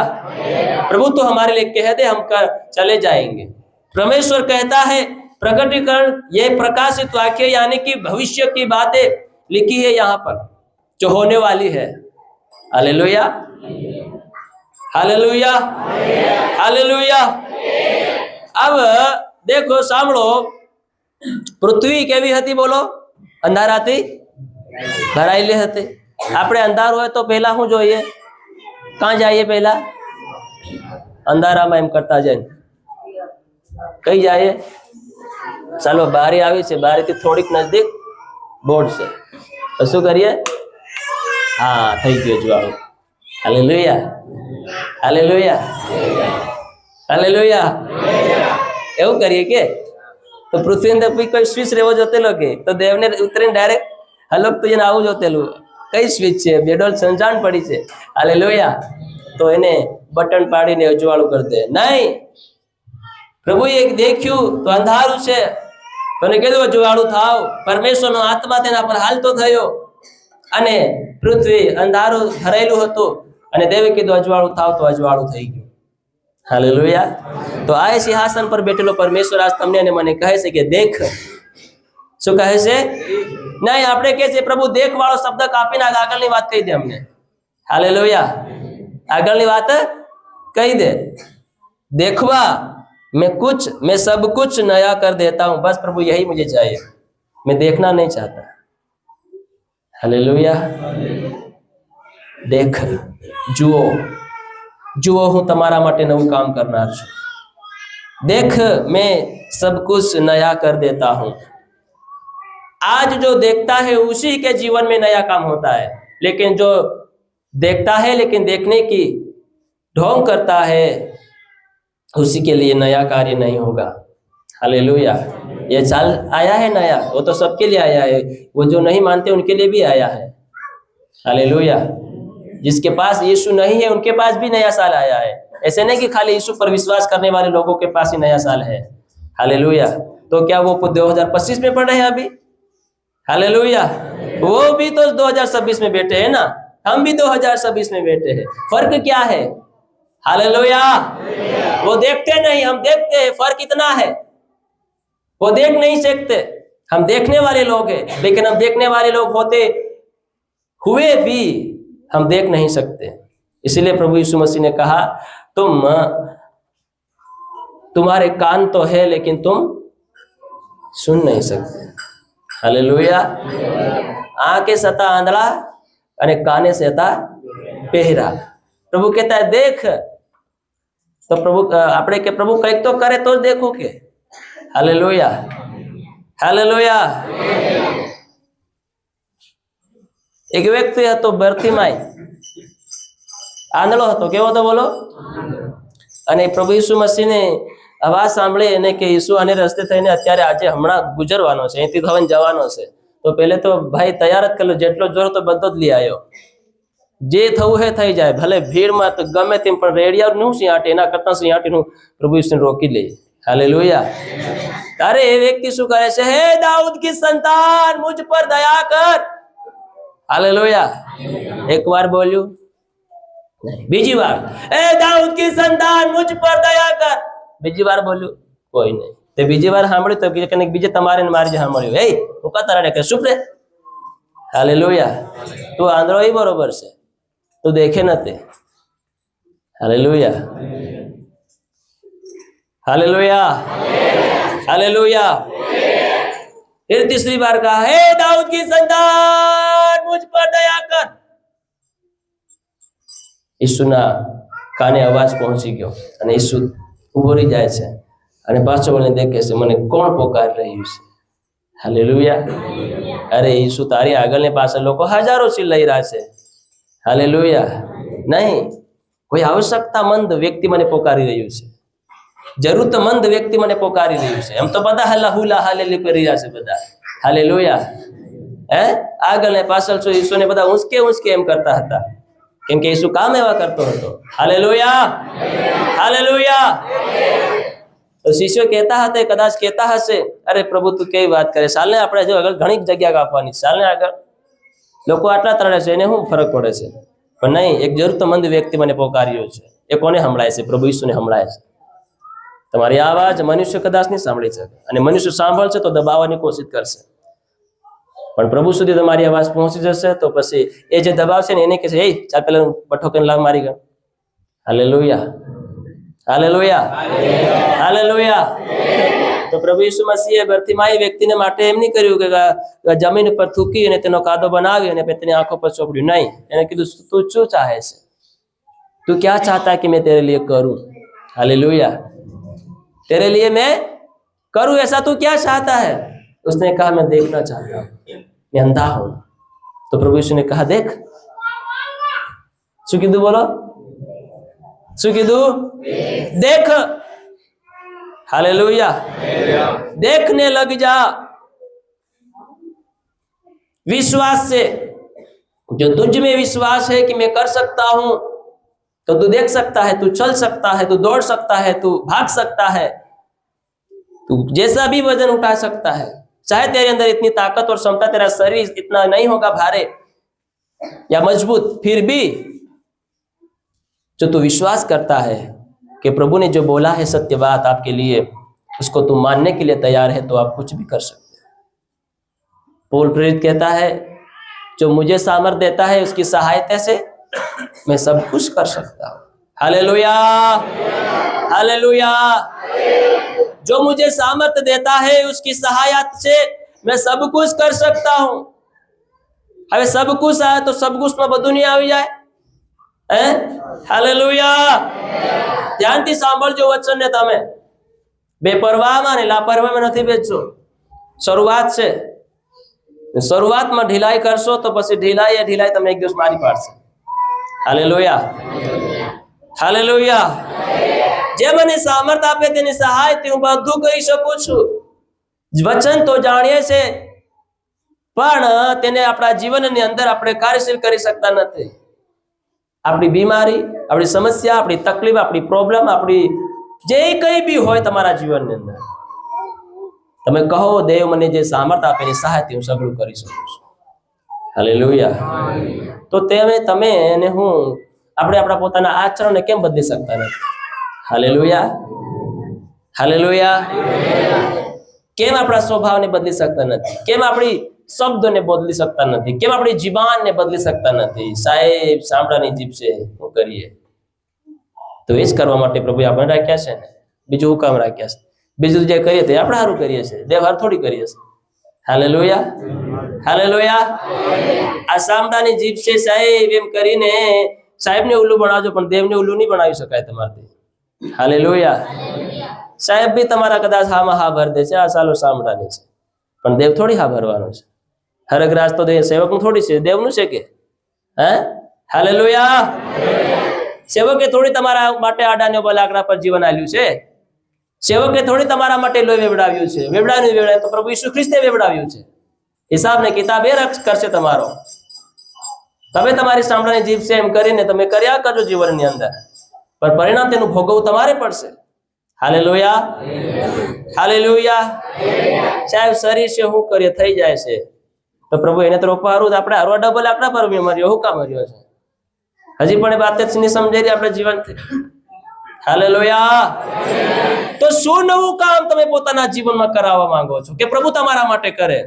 प्रभु तो हमारे लिए कह दे, हम चले जाएंगे. परमेश्वर कहता है प्रकटीकरण, ये प्रकाशित वाक्य यानी कि भविष्य की बातें लिखी है यहाँ पर जो होने वाली है. Hallelujah, hallelujah, hallelujah. अब देखो સાંભળો, પૃથ્વી કેવી હતી? બોલો. અંધારાથી ભરાયેલી હતી. આપણે અંધારું હોય તો પહેલા શું જોઈએ? ક્યાં જઈએ? પહેલા અંધારામાં એમ કરતા જાય. કઈ જાય? ચાલો બારી આવી છે, બારીથી થોડીક નજદીક બોર્ડ છે, તો શું કરીએ? હા, થઈ ગયો જ્વાળો. Hallelujah, hallelujah, hallelujah. એવું કરીએ કે? તો પૃથ્વી અંદર કોઈ સ્વિચ રહેવો જોતેલો કે? તો દેવને ઉતરીને ડાયરેક્ટ હલક તો જઈને આવું જોતેલું. કઈ સ્વિચ છે? બેડોલ સંજાણ પડી છે. હાલેલુયા. તો એને બટન પાડીને અજવાળું કરી દે? નહીં. પ્રભુએ દેખ્યું તો અંધારું છે, તો એને કીધું અજવાળું થાવ. પરમેશ્વરનો આત્મા તેના પર હાલતો થયો અને પૃથ્વી અંધારું ભરેલું હતું અને દેવે કીધું અજવાળું થાવ, તો અજવાળું થઈ ગયું. હાલેલુયા. તો આ સિંહાસન પર બેઠેલો પરમેશ્વર આજ તમને અને મને કહે છે કે દેખ. શું કહે છે? નહીં, આપણે કહે છે પ્રભુ દેખ વાળો શબ્દ કાપીને આગળની વાત કહી દે અમને. હાલેલુયા. આગળની વાત કહી દે. देखवा मैं सब कुछ नया कर देता हूं. बस प्रभु यही मुझे चाहिए. मैं देखना नहीं चाहता. હાલેલુયા. દેખ, જુઓ હું તમારા માટે નવું કામ કરનાર છું. देख मैं सब कुछ नया कर देता हूं. आज जो देखता है उसी के जीवन में नया काम होता है, लेकिन जो देखता है लेकिन देखने की ढोंग करता है उसी के लिए नया कार्य नहीं होगा. हालेलुया. ये साल आया है नया, वो तो सबके लिए आया है, वो जो नहीं मानते उनके लिए भी आया है. हालेलुया. जिसके पास यीशु नहीं है उनके पास भी नया साल आया है. ऐसे नहीं कि खाली यीशु पर विश्वास करने वाले लोगों के पास ही नया साल है. हालेलुया. तो क्या वो 2025 में पढ़ रहे हैं अभी? हालेलुया. वो भी तो 2026 में बैठे हैं ना, हम भी 2026 में बैठे हैं. फर्क क्या है? हालेलुया. वो देखते नहीं, हम देखते हैं. फर्क इतना है, वो देख नहीं सकते, हम देखने वाले लोग हैं. लेकिन हम देखने वाले लोग होते हुए भी हम देख नहीं सकते. इसलिए प्रभु यीशु मसीह ने कहा, तुम्हारे कान तो है लेकिन तुम सुन नहीं सकते. हालेलुया. आंखें सता आंधळा અને કાને સેતા પહેરા. પ્રભુ કહેતા है देख, तो प्रभु આપણે કે પ્રભુ કંઈક તો કરે તો જ દેખું કે. હાલેલુયા. હાલેલુયા. એક વ્યક્તિ હતો બર્તિમાઈ, આંધળો હતો. કેવો હતો બોલો? અને પ્રભુ ઈસુ મસીહને અવાજ સાંભળી અને કે ઈસુ આને રસ્તે થઈને અત્યારે આજે હમણાં ગુજરવાનો છે, અહીંથી હવે જવાનો છે. તો પહેલે તો ભાઈ તૈયાર જ કર્યો, જેટલો જોર તો બધો જ લઈ આવ્યો. જે થવું હે થઈ જાય, ભલે ભીડમાં તો ગમે તેમ, પણ રેડિયાનું સિંહાટી એના કરતા સિંહાટીનું પ્રભુ ઈસુને રોકી લે. હાલેલુયા. તારે એ વ્યક્તિ શું કરે છે? હે દાऊद की संतान मुझ पर दया कर. हालेलुया. एक बार बोल्યું नहीं, બીજી વાર એ દાऊद की संतान मुझ पर दया कर. બીજી વાર બોલ્યું, કોઈ નહીં. તે બીજી વાર સાંભળ્યું તો કનેક બીજે તમારે ને મારે સાંભળ્યું. એ હું કતારે કે શું રે. હાલેલુયા. તું આંધળો એ બરોબર છે, તું દેખે નથી. હાલેલુયા. हालेलुया. हालेलुया. फिर तीसरी बार कहा, हे दाऊद की संतान मुझ पर दया कर. ઈસુના કાને અવાજ પહોંચી ગયો અને ઈસુ ઉભો રહી જાય છે અને પાછો વળીને દેખે છે, મને કોણ પોકારી રહ્યું છે. હાલેલુયા. અરે ઈસુ તારી આગળ ને પાછળ લોકો હજારો ચિલ્લાઈ રહ્યા છે. હાલેલુયા. નહીં, કોઈ આવશ્યકતામંદ વ્યક્તિ મને પોકારી રહ્યું છે, જરૂરતમંદ વ્યક્તિ મને પોકારી રહ્યું છે. એમ તો બધા હલ્લા હુલા હાલેલી કરી રહ્યા છે બધા. હાલેલુયા. હે આગળ ને પાછળ છો ઈસુને બધા ઊંચકે એમ કરતા હતા, કેમ કે ઈસુ કામ એવા કરતો હતો. હાલેલુયા. હાલેલુયા. તો શિષ્યો કહેતા હતા, કદાચ કહેતા હશે, અરે પ્રભુ તું કેવી વાત કરે, ચાલને આપણે જો આગળ ઘણી જગ્યા કાપવાની, ચાલને આગળ, લોકો આટલા તરડે છે એને શું ફરક પડે છે. પણ નહીં, એક જરૂરતમંદ વ્યક્તિ મને પોકાર્યો છે. એ કોને સંભળાય છે? પ્રભુ ઈસુને સંભળાય છે. તમારી આવાજ મનુષ્ય કદાચ નહીં સાંભળી શકે, અને મનુષ્ય સાંભળશે તો દબાવવાની કોશિશ કરશે, પણ પ્રભુ સુધી તમારી અવાજ પહોંચી જશે તો પછી એ જે દબાવશે ને એને કહેશે, એ ચાલ પેલા પઠ્ઠો કરીને લાવ મારી ગયો. હાલેલુયા. હાલેલુયા. હાલેલુયા. તો પ્રભુ ઈસુ મસીહે બર્તિમાઈ વ્યક્તિને માટે એમ નહીં કર્યું કે જમીન પર થૂકી અને તેનો કાદો બનાવી અને તેની આંખો પર ચોપડ્યું. નહીં, એને કીધું તું શું ચાહે છે, તું क्या चाहता है कि मैं तेरे लिए करूं. हालेलुया. तेरे लिए मैं करूं ऐसा तू क्या चाहता है. उसने कहा मैं देखना चाहता हूं, मैं अंधा हूं. तो प्रभु यीशु ने कहा देख. શું કીધું બોલો? શું કીધું? देख. हालेलुया. देखने लग जा विश्वास से. जो तुझ में विश्वास है कि मैं कर सकता हूं, तो तू देख सकता है, तू चल सकता है, तू दौड़ सकता है, तू भाग सकता है, तू जैसा भी वजन उठा सकता है. चाहे तेरे अंदर इतनी ताकत और क्षमता, तेरा शरीर इतना नहीं होगा भारे या मजबूत, फिर भी जो तू विश्वास करता है कि प्रभु ने जो बोला है सत्य बात आपके लिए, उसको तू मानने के लिए तैयार है, तो आप कुछ भी कर सकते हैं. पौल प्रेरित कहता है, जो मुझे सामर्थ देता है उसकी सहायता से मैं सब कुछ कर सकता हूं. हालेलुया. हालेलुया. जो मुझे सामर्थ देता है उसकी सहायता से मैं सब कुछ कर सकता हूं. હવે સબ કુશ આવે તો સબ કુશ માં બધું નહીં આવી જાય હે હાલેલુયા ધ્યાનથી સાંભળજો વચનને તમે બેપરવાહમાં ને લાપરવાહીમાં નથી બેસજો શરૂઆત છે શરૂઆતમાં ઢીલાઈ કરશો તો પછી ઢીલાઈ તમને એક દિવસ મારી પાડશે હાલેલુયા હાલેલુયા જે મને સામર્થ આપે તેની સહાયથી હું બધું કરી શકું છું વચન તો જાણીએ છે પણ તેને આપણા જીવનની અંદર આપણે કાર્યશીલ કરી શકતા નથી આપણી બીમારી આપણી સમસ્યા આપણી તકલીફ આપણી પ્રોબ્લેમ આપણી જે કંઈ બી હોય તમારા જીવનની અંદર તમે કહો દેવ મને જે સામર્થ આપે એની સહાયથી હું સગળું કરી શકું છું હાલેલુયા તો તમે અને હું આપણે આપણા પોતાના આચરણને કેમ બદલી શકતા નથી હાલેલુયા હાલેલુયા કેમ આપણા સ્વભાવને બદલી શકતા નથી કેમ આપણી શબ્દોને બદલી શકતા નથી કેમ આપણી જીબાનને બદલી શકતા નથી સાહેબ સાંભળાની જીભ છે શું કરીએ તો એ જ કરવા માટે પ્રભુએ આપણે રાખ્યા છે ને બીજું હું કામ રાખ્યા છે બીજું જે કરીએ તે આપણે સારું કરીએ છીએ દેવહાર થોડી કરીએ છીએ હાલેલુયા હાલેલુયા આ સાંભળાની જીભ છે સાહેબ એમ કરીને સાહેબને ઉલ્લુ બનાવજો પણ દેવને ઉલ્લુ નહીં બનાવી શકાય તમારથી હાલેલુયા સાહેબ બી તમારા કદાચ હામાં હા ભર દે છે આ સાલો સાંભળાની છે પણ દેવ થોડી હા ભરવાનો છે હરગરાજ તો સેવકનું થોડી છે દેવનું છે કે હે હાલેલુયા સેવકે થોડી તમારા માટે આડાને લાકડા પર જીવન આલ્યું છે સેવકે થોડી તમારા માટે લોહી વેવડાવ્યું છે વેવડાવ્યું તો પ્રભુ ઈસુ ખ્રિસ્તે વેવડાવ્યું છે હિસાબ ને કિતાબ એ રક્ષ કરશે તમારો તમે તમારી સાંભળાની જીભ છે એમ કરીને તમે કર્યા કરજો જીવનની અંદર પણ પરિણામ તેનું ભોગવવું તમારે પડશે હાલેલુયા હાલેલુયા સાહેબ શરીર છે શું કરીએ થઈ જાય છે તો પ્રભુ એને તો રોકવા હારું આપણે હારવા ડબલ આપણા પર મર્યો હું કામ મર્યો છે હજી પણ એ વાત જ નહીં સમજાઈ રહી આપણે જીવનથી હાલેલુયા તો શું નવું કામ તમે પોતાના જીવનમાં કરાવવા માંગો છો કે પ્રભુ તમારા માટે કરે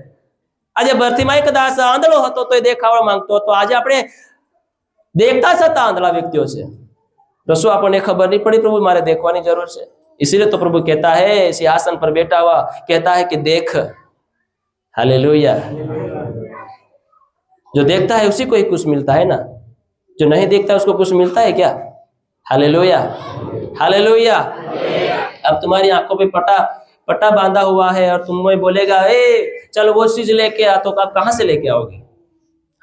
આજે ભરતીમાં એક દાસ આંધળો હતો તો એ દેખાવા માંગતો હતો આજે આપણે देखता छता आंधळा व्यक्तियों से तो शू आपने खबर नहीं पड़ी प्रभु मारे देखवानी जरूर है। इसीलिए तो प्रभु कहता है सिंहासन पर बैठा हुआ कहता है कि देख। हालेलुया। जो देखता है उसी को ही कुछ मिलता है ना, जो नहीं देखता उसको कुछ मिलता है क्या? Hallelujah hallelujah. अब तुम्हारी आंखों पे पट्टा बांधा हुआ है और तुम में बोलेगा ए चल वो चीज लेके आ, तो आप कहां से लेके आओगे?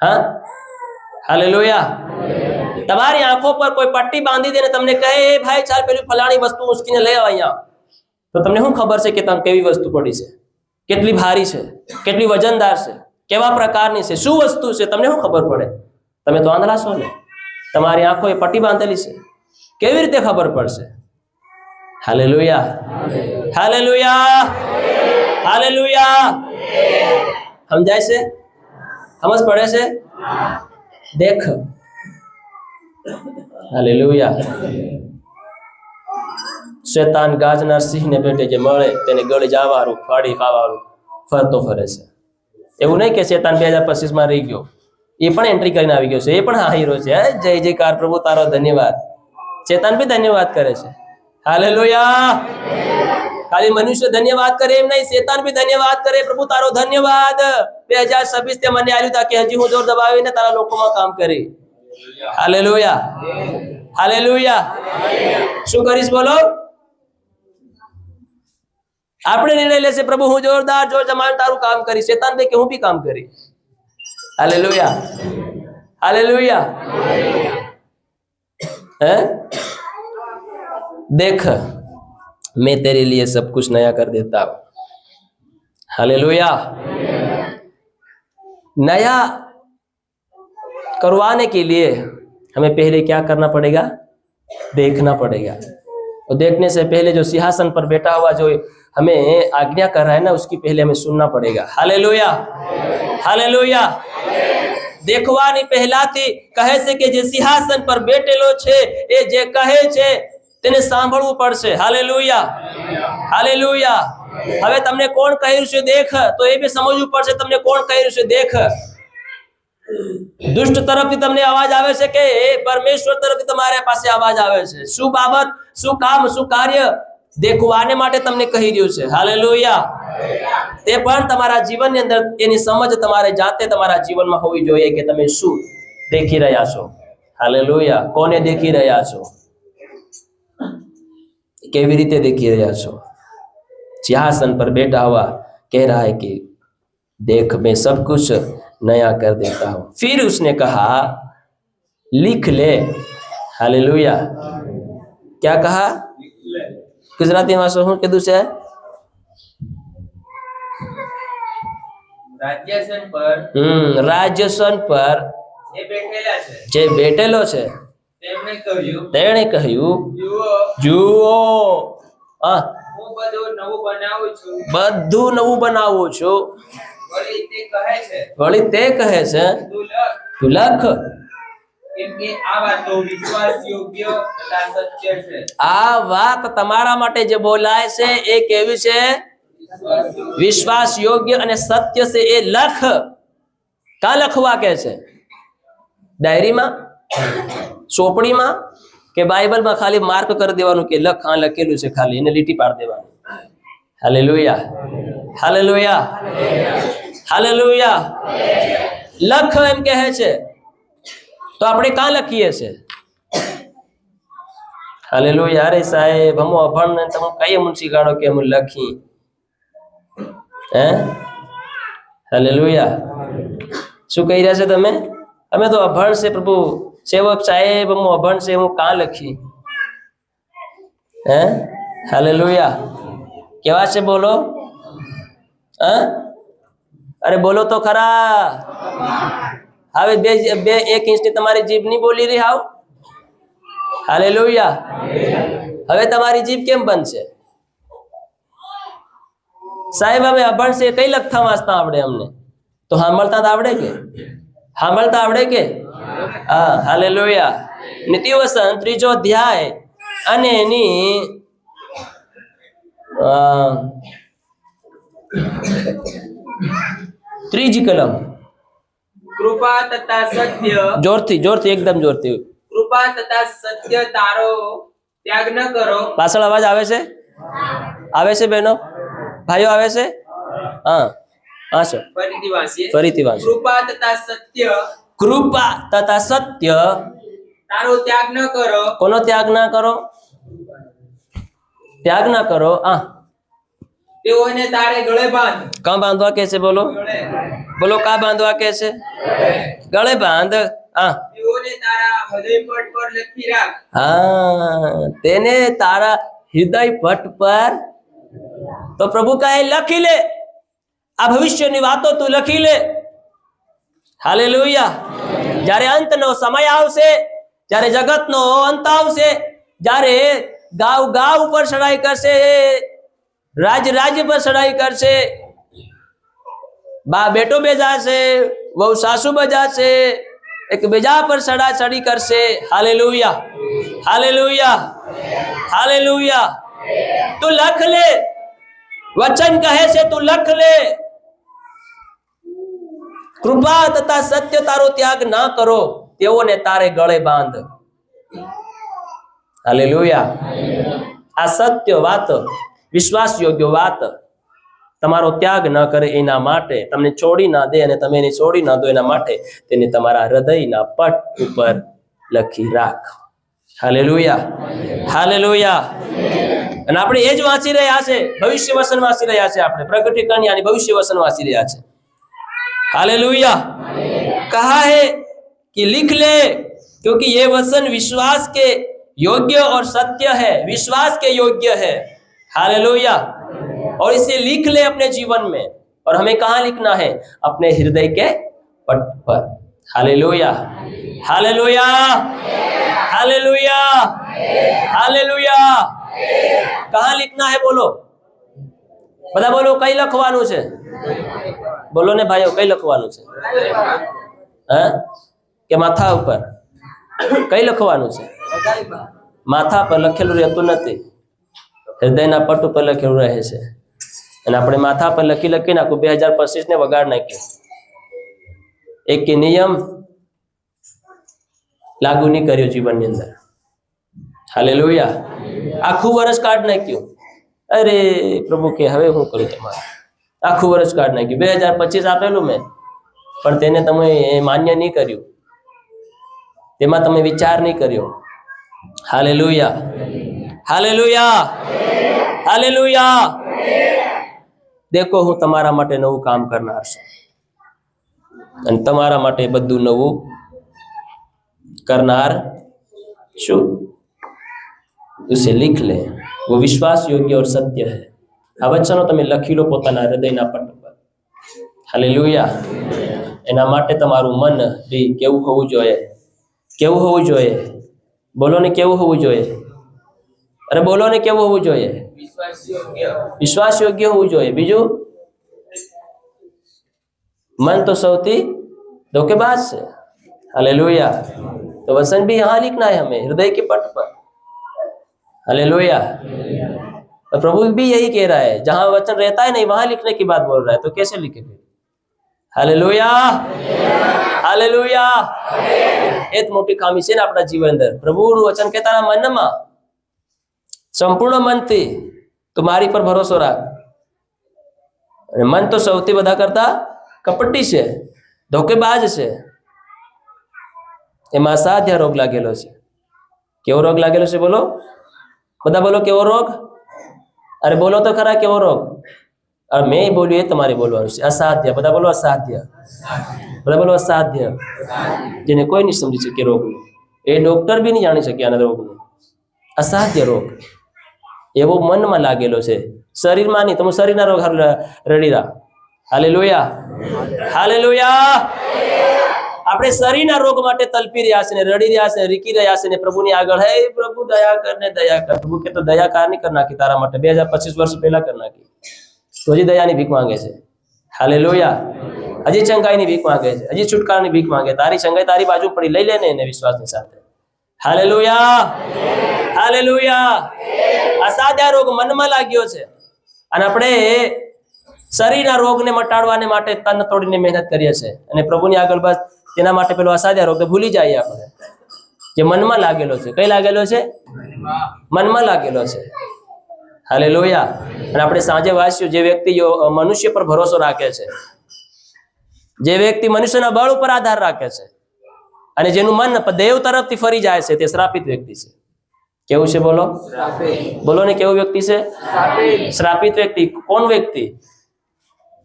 हाँ हालेलुया। તમારી આંખો પર કોઈ પટ્ટી બાંધી દે ને તમને કહે એ ભાઈ ચાલ પેલી ફલાણી વસ્તુ ઉચકીને લઈ આવ અહીંયા, તો તમને શું ખબર છે કે તમ કેવી વસ્તુ પડી છે, કેટલી ભારી છે, કેટલી વજનદાર છે, કેવા પ્રકારની છે, શું વસ્તુ છે, તમને શું ખબર પડે? તમે તો આંધળા છો ને, તમારી આંખો એ પટ્ટી બાંધેલી છે, કેવી રીતે ખબર પડશે? Hallelujah hallelujah hallelujah. સમજાય છે? સમજ પડે છે? देख। हालेलुया। शैतान गाजनार सिंह ने पेटे जे मळे तेने गळे जावारू फाड़ी खावारू फरतो फरे छे। एवुं नहीं के शैतान 2025 में रही गयो, ये पण एंट्री करीने आवी गयो छे, ये पण हाईरो छे। जय जयकार प्रभु तारो धन्यवाद। शैतान भी धन्यवाद करे छे। हालेलुया। खाली मनुष्य धन्यवाद करे एम नहीं, शैतान भी धन्यवाद करे। प्रभु तारो धन्यवाद 2026 ते मने आल्યું તા કે હજી હું જોર દબાવીને તારા લોકોમાં કામ કરી। Hallelujah hallelujah. શું કરીશ બોલો? આપણે નિર્ણય લેશે પ્રભુ હું જોરદાર જોર જમાવીને તારું કામ કરી, શૈતાન દે કે હું भी કામ કરી। Hallelujah hallelujah. हैं? देख मैं तेरे लिए सब कुछ नया कर देता हूं। हालेलुया। नया करवाने के लिए हमें पहले क्या करना पड़ेगा? देखना पड़ेगा। और देखने से पहले जो सिंहासन पर बैठा हुआ जो हमें आज्ञा कर रहा है ना, उसकी पहले हमें सुनना पड़ेगा। Hallelujah hallelujah. देखवानी पहलाથી કહે છે કે જે સિંહાસન પર બેઠેલો છે એ જે કહે છે તેને સાંભળવું પડશે। Hallelujah hallelujah. હવે તમને કોણ કહ્યું છે દેખ, તો એ બી સમજવું પડશે તમને કોણ કહ્યું છે દેખ। દુષ્ટ તરફથી તમને અવાજ આવે છે કે પરમેશ્વર તરફથી તમારા પાસે અવાજ આવે છે? શું બાબત, શું કામ, શું કાર્ય દેખવાને માટે તમને કહી રહ્યું છે? હાલેલુયા તે પણ તમારા જીવનની અંદર એની સમજ તમારે જાતે તમારા જીવનમાં હોવી જોઈએ કે તમે શું દેખી રહ્યા છો. હાલેલુયા. કોને દેખી રહ્યા છો, કેવી રીતે देखी રહ્યા છો. सिंहासन पर बैठा हुआ कह रहा है कि देख मैं सब कुछ नया कर देता हूं. फिर उसने कहा लिख ले. हालेलुया. क्या कहा? गुजराती में શું કીધું છે? રાજ્યસન પર જે બેઠેલો છે તેણે કહ્યું જુઓ બધું નવું બનાવું છું. વળી તે કહે છે તું લખ. આ વાત તમારા માટે જે બોલાય છે એ કેવી છે? વિશ્વાસ યોગ્ય અને સત્ય છે. એ લખ. કા લખવા કે છે? ડાયરીમાં, ચોપડીમાં કે બાઇબલમાં ખાલી માર્ક કરી દેવાનું કે લખ, આ લખેલું છે, ખાલી એને લીટી પાડી દેવાનું. હાલેલુયા. હાલેલુયા. હાલેલુયા. લખ એમ કહે છે. તો આપણે કાં લખીએ છે? હાલેલુયા. અરે સાહેબ હમો અભણ ને તમે કઈ મુંશી ગાડો કે હું લખી હે? હાલેલુયા. શું કહી રહ્યા છે તમે? અમે તો અભણ છે પ્રભુ. સેવક સાહેબ હું અભણ છે, હું કાં લખી હે? હાલેલુયા. કેવા છે બોલો? હા, અરે બોલો તો ખરા. હવે બે 1 ઇંચની તમારી જીભ નહીં બોલી રહી હાવ. હાલેલુયા. હવે તમારી જીભ કેમ બનશે? સાહેબ અમે અભણ છે, કઈ લખતા વાંચતા આવડે અમને? તો સાંભળતા તો આવડે કે? સાંભળતા આવડે કે? હા. હાલેલુયા. નીતિવસન 3 અધ્યાય અને એની 3 કલમ. કૃપા તથા સત્ય. જોરથી એકદમ જોરથી. કૃપા તથા સત્ય તારો ત્યાગ ન કરો. પાછળ અવાજ આવે છે? આવે છે બહેનો, ભાઈઓ આવે છે? હા હા સર. ફરીથી વાંચો. કૃપા તથા સત્ય. કૃપા તથા સત્ય તારો ત્યાગ ન કરો. કોનો ત્યાગ ના કરો? ત્યાગ ના કરો. તેઓને તારે ગળે બાંધ. કાં બાંધવા કે છે? બોલો બોલો, કા બાંધવા કે છે? ગળે બાંધ. તેઓને તારા હૃદયપટ પર લખી રાખ. હા, તેને તારા હૃદય પટ પર. તો પ્રભુ કહે લખી લે. આ ભવિષ્યની વાતો તું લખી લે. હાલેલુયા. જ્યારે અંતનો સમય આવશે, જ્યારે જગતનો અંત આવશે, જ્યારે ગાવ ઉપર ચડાઈ કરશે, રાજ્ય પર ચડાઈ કરશે, બા બેટો બેજાશે, વહુ સાસુ બજાશે, એક બેજા પર ચડી કરશે. હાલેલુયા. હાલેલુયા. હાલેલુયા. તું લખ લે. વચન કહે છે તું લખ લે. કૃપા તથા સત્ય તારો ત્યાગ ના કરો, તેઓને તારે ગળે બાંધ. હાલેલુયા. આ સત્ય વાત, વિશ્વાસ યોગ્ય વાત તમારો ત્યાગ ન કરે એના માટે, તમને છોડી ના દે અને તમે એને છોડી ના દો એના માટે તેને તમારા હૃદયના પટ ઉપર લખી રાખ. હાલેલુયા. હાલેલુયા. અને આપણે એ જ વાંચી રહ્યા છે, ભવિષ્ય વચન વાંચી રહ્યા છે. આપણે પ્રગટીકરણ यानी भविष्य वचन वांची રહ્યા છે. हालेलुया. कहा है कि लिख ले, क्योंकि ये वचन विश्वास के योग्य और सत्य है, विश्वास के योग्य है. हालेलुया. और इसे लिख ले अपने जीवन में. और हमें कहाँ लिखना है? अपने हृदय के पट पर. हालेलुया. हालेलुया. हालेलुया. हालेलुया. कहाँ लिखना है? बोलो બધા બોલો, કઈ લખવાનું છે? બોલો ને ભાઈઓ, કઈ લખવાનું છે? હા કે માથા ઉપર? કઈ લખવાનું છે? માથા પર લખેલું રહેતું નથી, હૃદયના પટ ઉપર લખેલું રહે છે. અને આપણે માથા પર લખી નાખું 2025 ને વગાડ નાખ્યું. એક નિયમ લાગુ નહીં કર્યો જીવનની અંદર. હાલેલુયા. આખું વર્ષ કાઢ નાખ્યું. અરે પ્રભુ કે હવે હું કરું તમારે? આખું વર્ષ કાઢી નાખ્યું, 2025 આપેલું મેં, પણ તેને તમે માન્ય નહીં કર્યું, તેમાં તમે વિચાર નહીં કર્યો. Hallelujah, hallelujah, hallelujah. દેખો હું તમારા માટે નવું કામ કરનાર છું, અને તમારા માટે બધું નવું કરનાર છું. उसे लिख ले, वो विश्वास योग्य और सत्य है. આ વચનો તમે લખી લો પોતાના હૃદયના પટ પર. હાલેલુયા. એના માટે તમારું મન બી કેવું હોવું જોઈએ? કેવું હોવું જોઈએ? બોલો ને, કેવું હોવું જોઈએ? અરે બોલો ને, કેવું હોવું જોઈએ? વિશ્વાસ યોગ્ય હોવું જોઈએ. બીજું, मन तो सौती धोखेबाज से. हालेलुया. तो वचन भी यहाँ लिखना है हमें, हृदय के पट पर. हालेलुया. तो प्रभु भी यही कह रहा है, जहां वचन रहता है नहीं वहां लिखने की बात बोल रहा है, तो कैसे लिखे फिर? Hallelujah, hallelujah. एक मोटी खामी છે ને આપણા જીવન અંદર. પ્રભુનું વચન કે તારા મનમાં સંપૂર્ણ મનથી તું મારી પર ભરોસો રાખ. અને મન તો સૌથી બધા કરતા કપટી છે, ધોકેબાજ છે. એમાં અસાધ્ય રોગ લાગેલો છે. કેવો રોગ લાગેલો છે? બોલો બધા, બોલો કેવો રોગ? અરે બોલો તો ખરા, કેવો રોગ? અરે મેં બોલ્યું એ તમારે બોલવાનું છે. અસાધ્ય. બધા બોલો અસાધ્ય. બધા બોલો અસાધ્ય. જેને કોઈ નહીં સમજી શકે રોગને, એ ડોક્ટર બી નહીં જાણી શકે આના રોગને. અસાધ્ય રોગ એવો મનમાં લાગેલો છે, શરીરમાં નહીં. તમે શરીરના રોગ રડી રહ્યા. Hallelujah, hallelujah. આપણે શરીરના રોગ માટે તલપી રહ્યા છે ને, રડી રહ્યા છે, રીકી રહ્યા છે ને પ્રભુની આગળ, હે પ્રભુ દયા કર ને દયા કર. પ્રભુ કે તો દયા કાર નહીં કરી નાખી તારા માટે, 2025 વર્ષ પહેલા કરી નાખી. તો હજી દયાની ભીખ માંગે છે. હાલેલુયા. હજી ચંગાઈની ભીખ માંગે છે, હજી છુટકારાની ભીખ માંગે. તારી ચંગાઈ તારી બાજુ પડી, લઈ લે ને એને વિશ્વાસની સાથે. Hallelujah, hallelujah. અસાધ્ય રોગ મનમાં લાગ્યો છે, અને આપણે શરીરના રોગને મટાડવાને માટે તન તોડીને મહેનત કરીએ છીએ, અને પ્રભુની આગળ બસ તેના માટે પેલો અસાધ્ય રોગ ભૂલી જાય આપણે, જે મનમાં લાગેલો છે. કઈ લાગેલો છે? મનમાં લાગેલો છે. હાલેલુયા. અને આપણે સાંજે વાંચ્યું, જે વ્યક્તિ મનુષ્ય પર ભરોસો રાખે છે, જે વ્યક્તિ મનુષ્યના બળ ઉપર આધાર રાખે છે, અને જેનું મન દેવ તરફથી ફરી જાય છે, તે શ્રાપિત વ્યક્તિ છે. કેવું છે? બોલો, બોલો ને, કેવું વ્યક્તિ છે? શ્રાપિત વ્યક્તિ. કોણ વ્યક્તિ?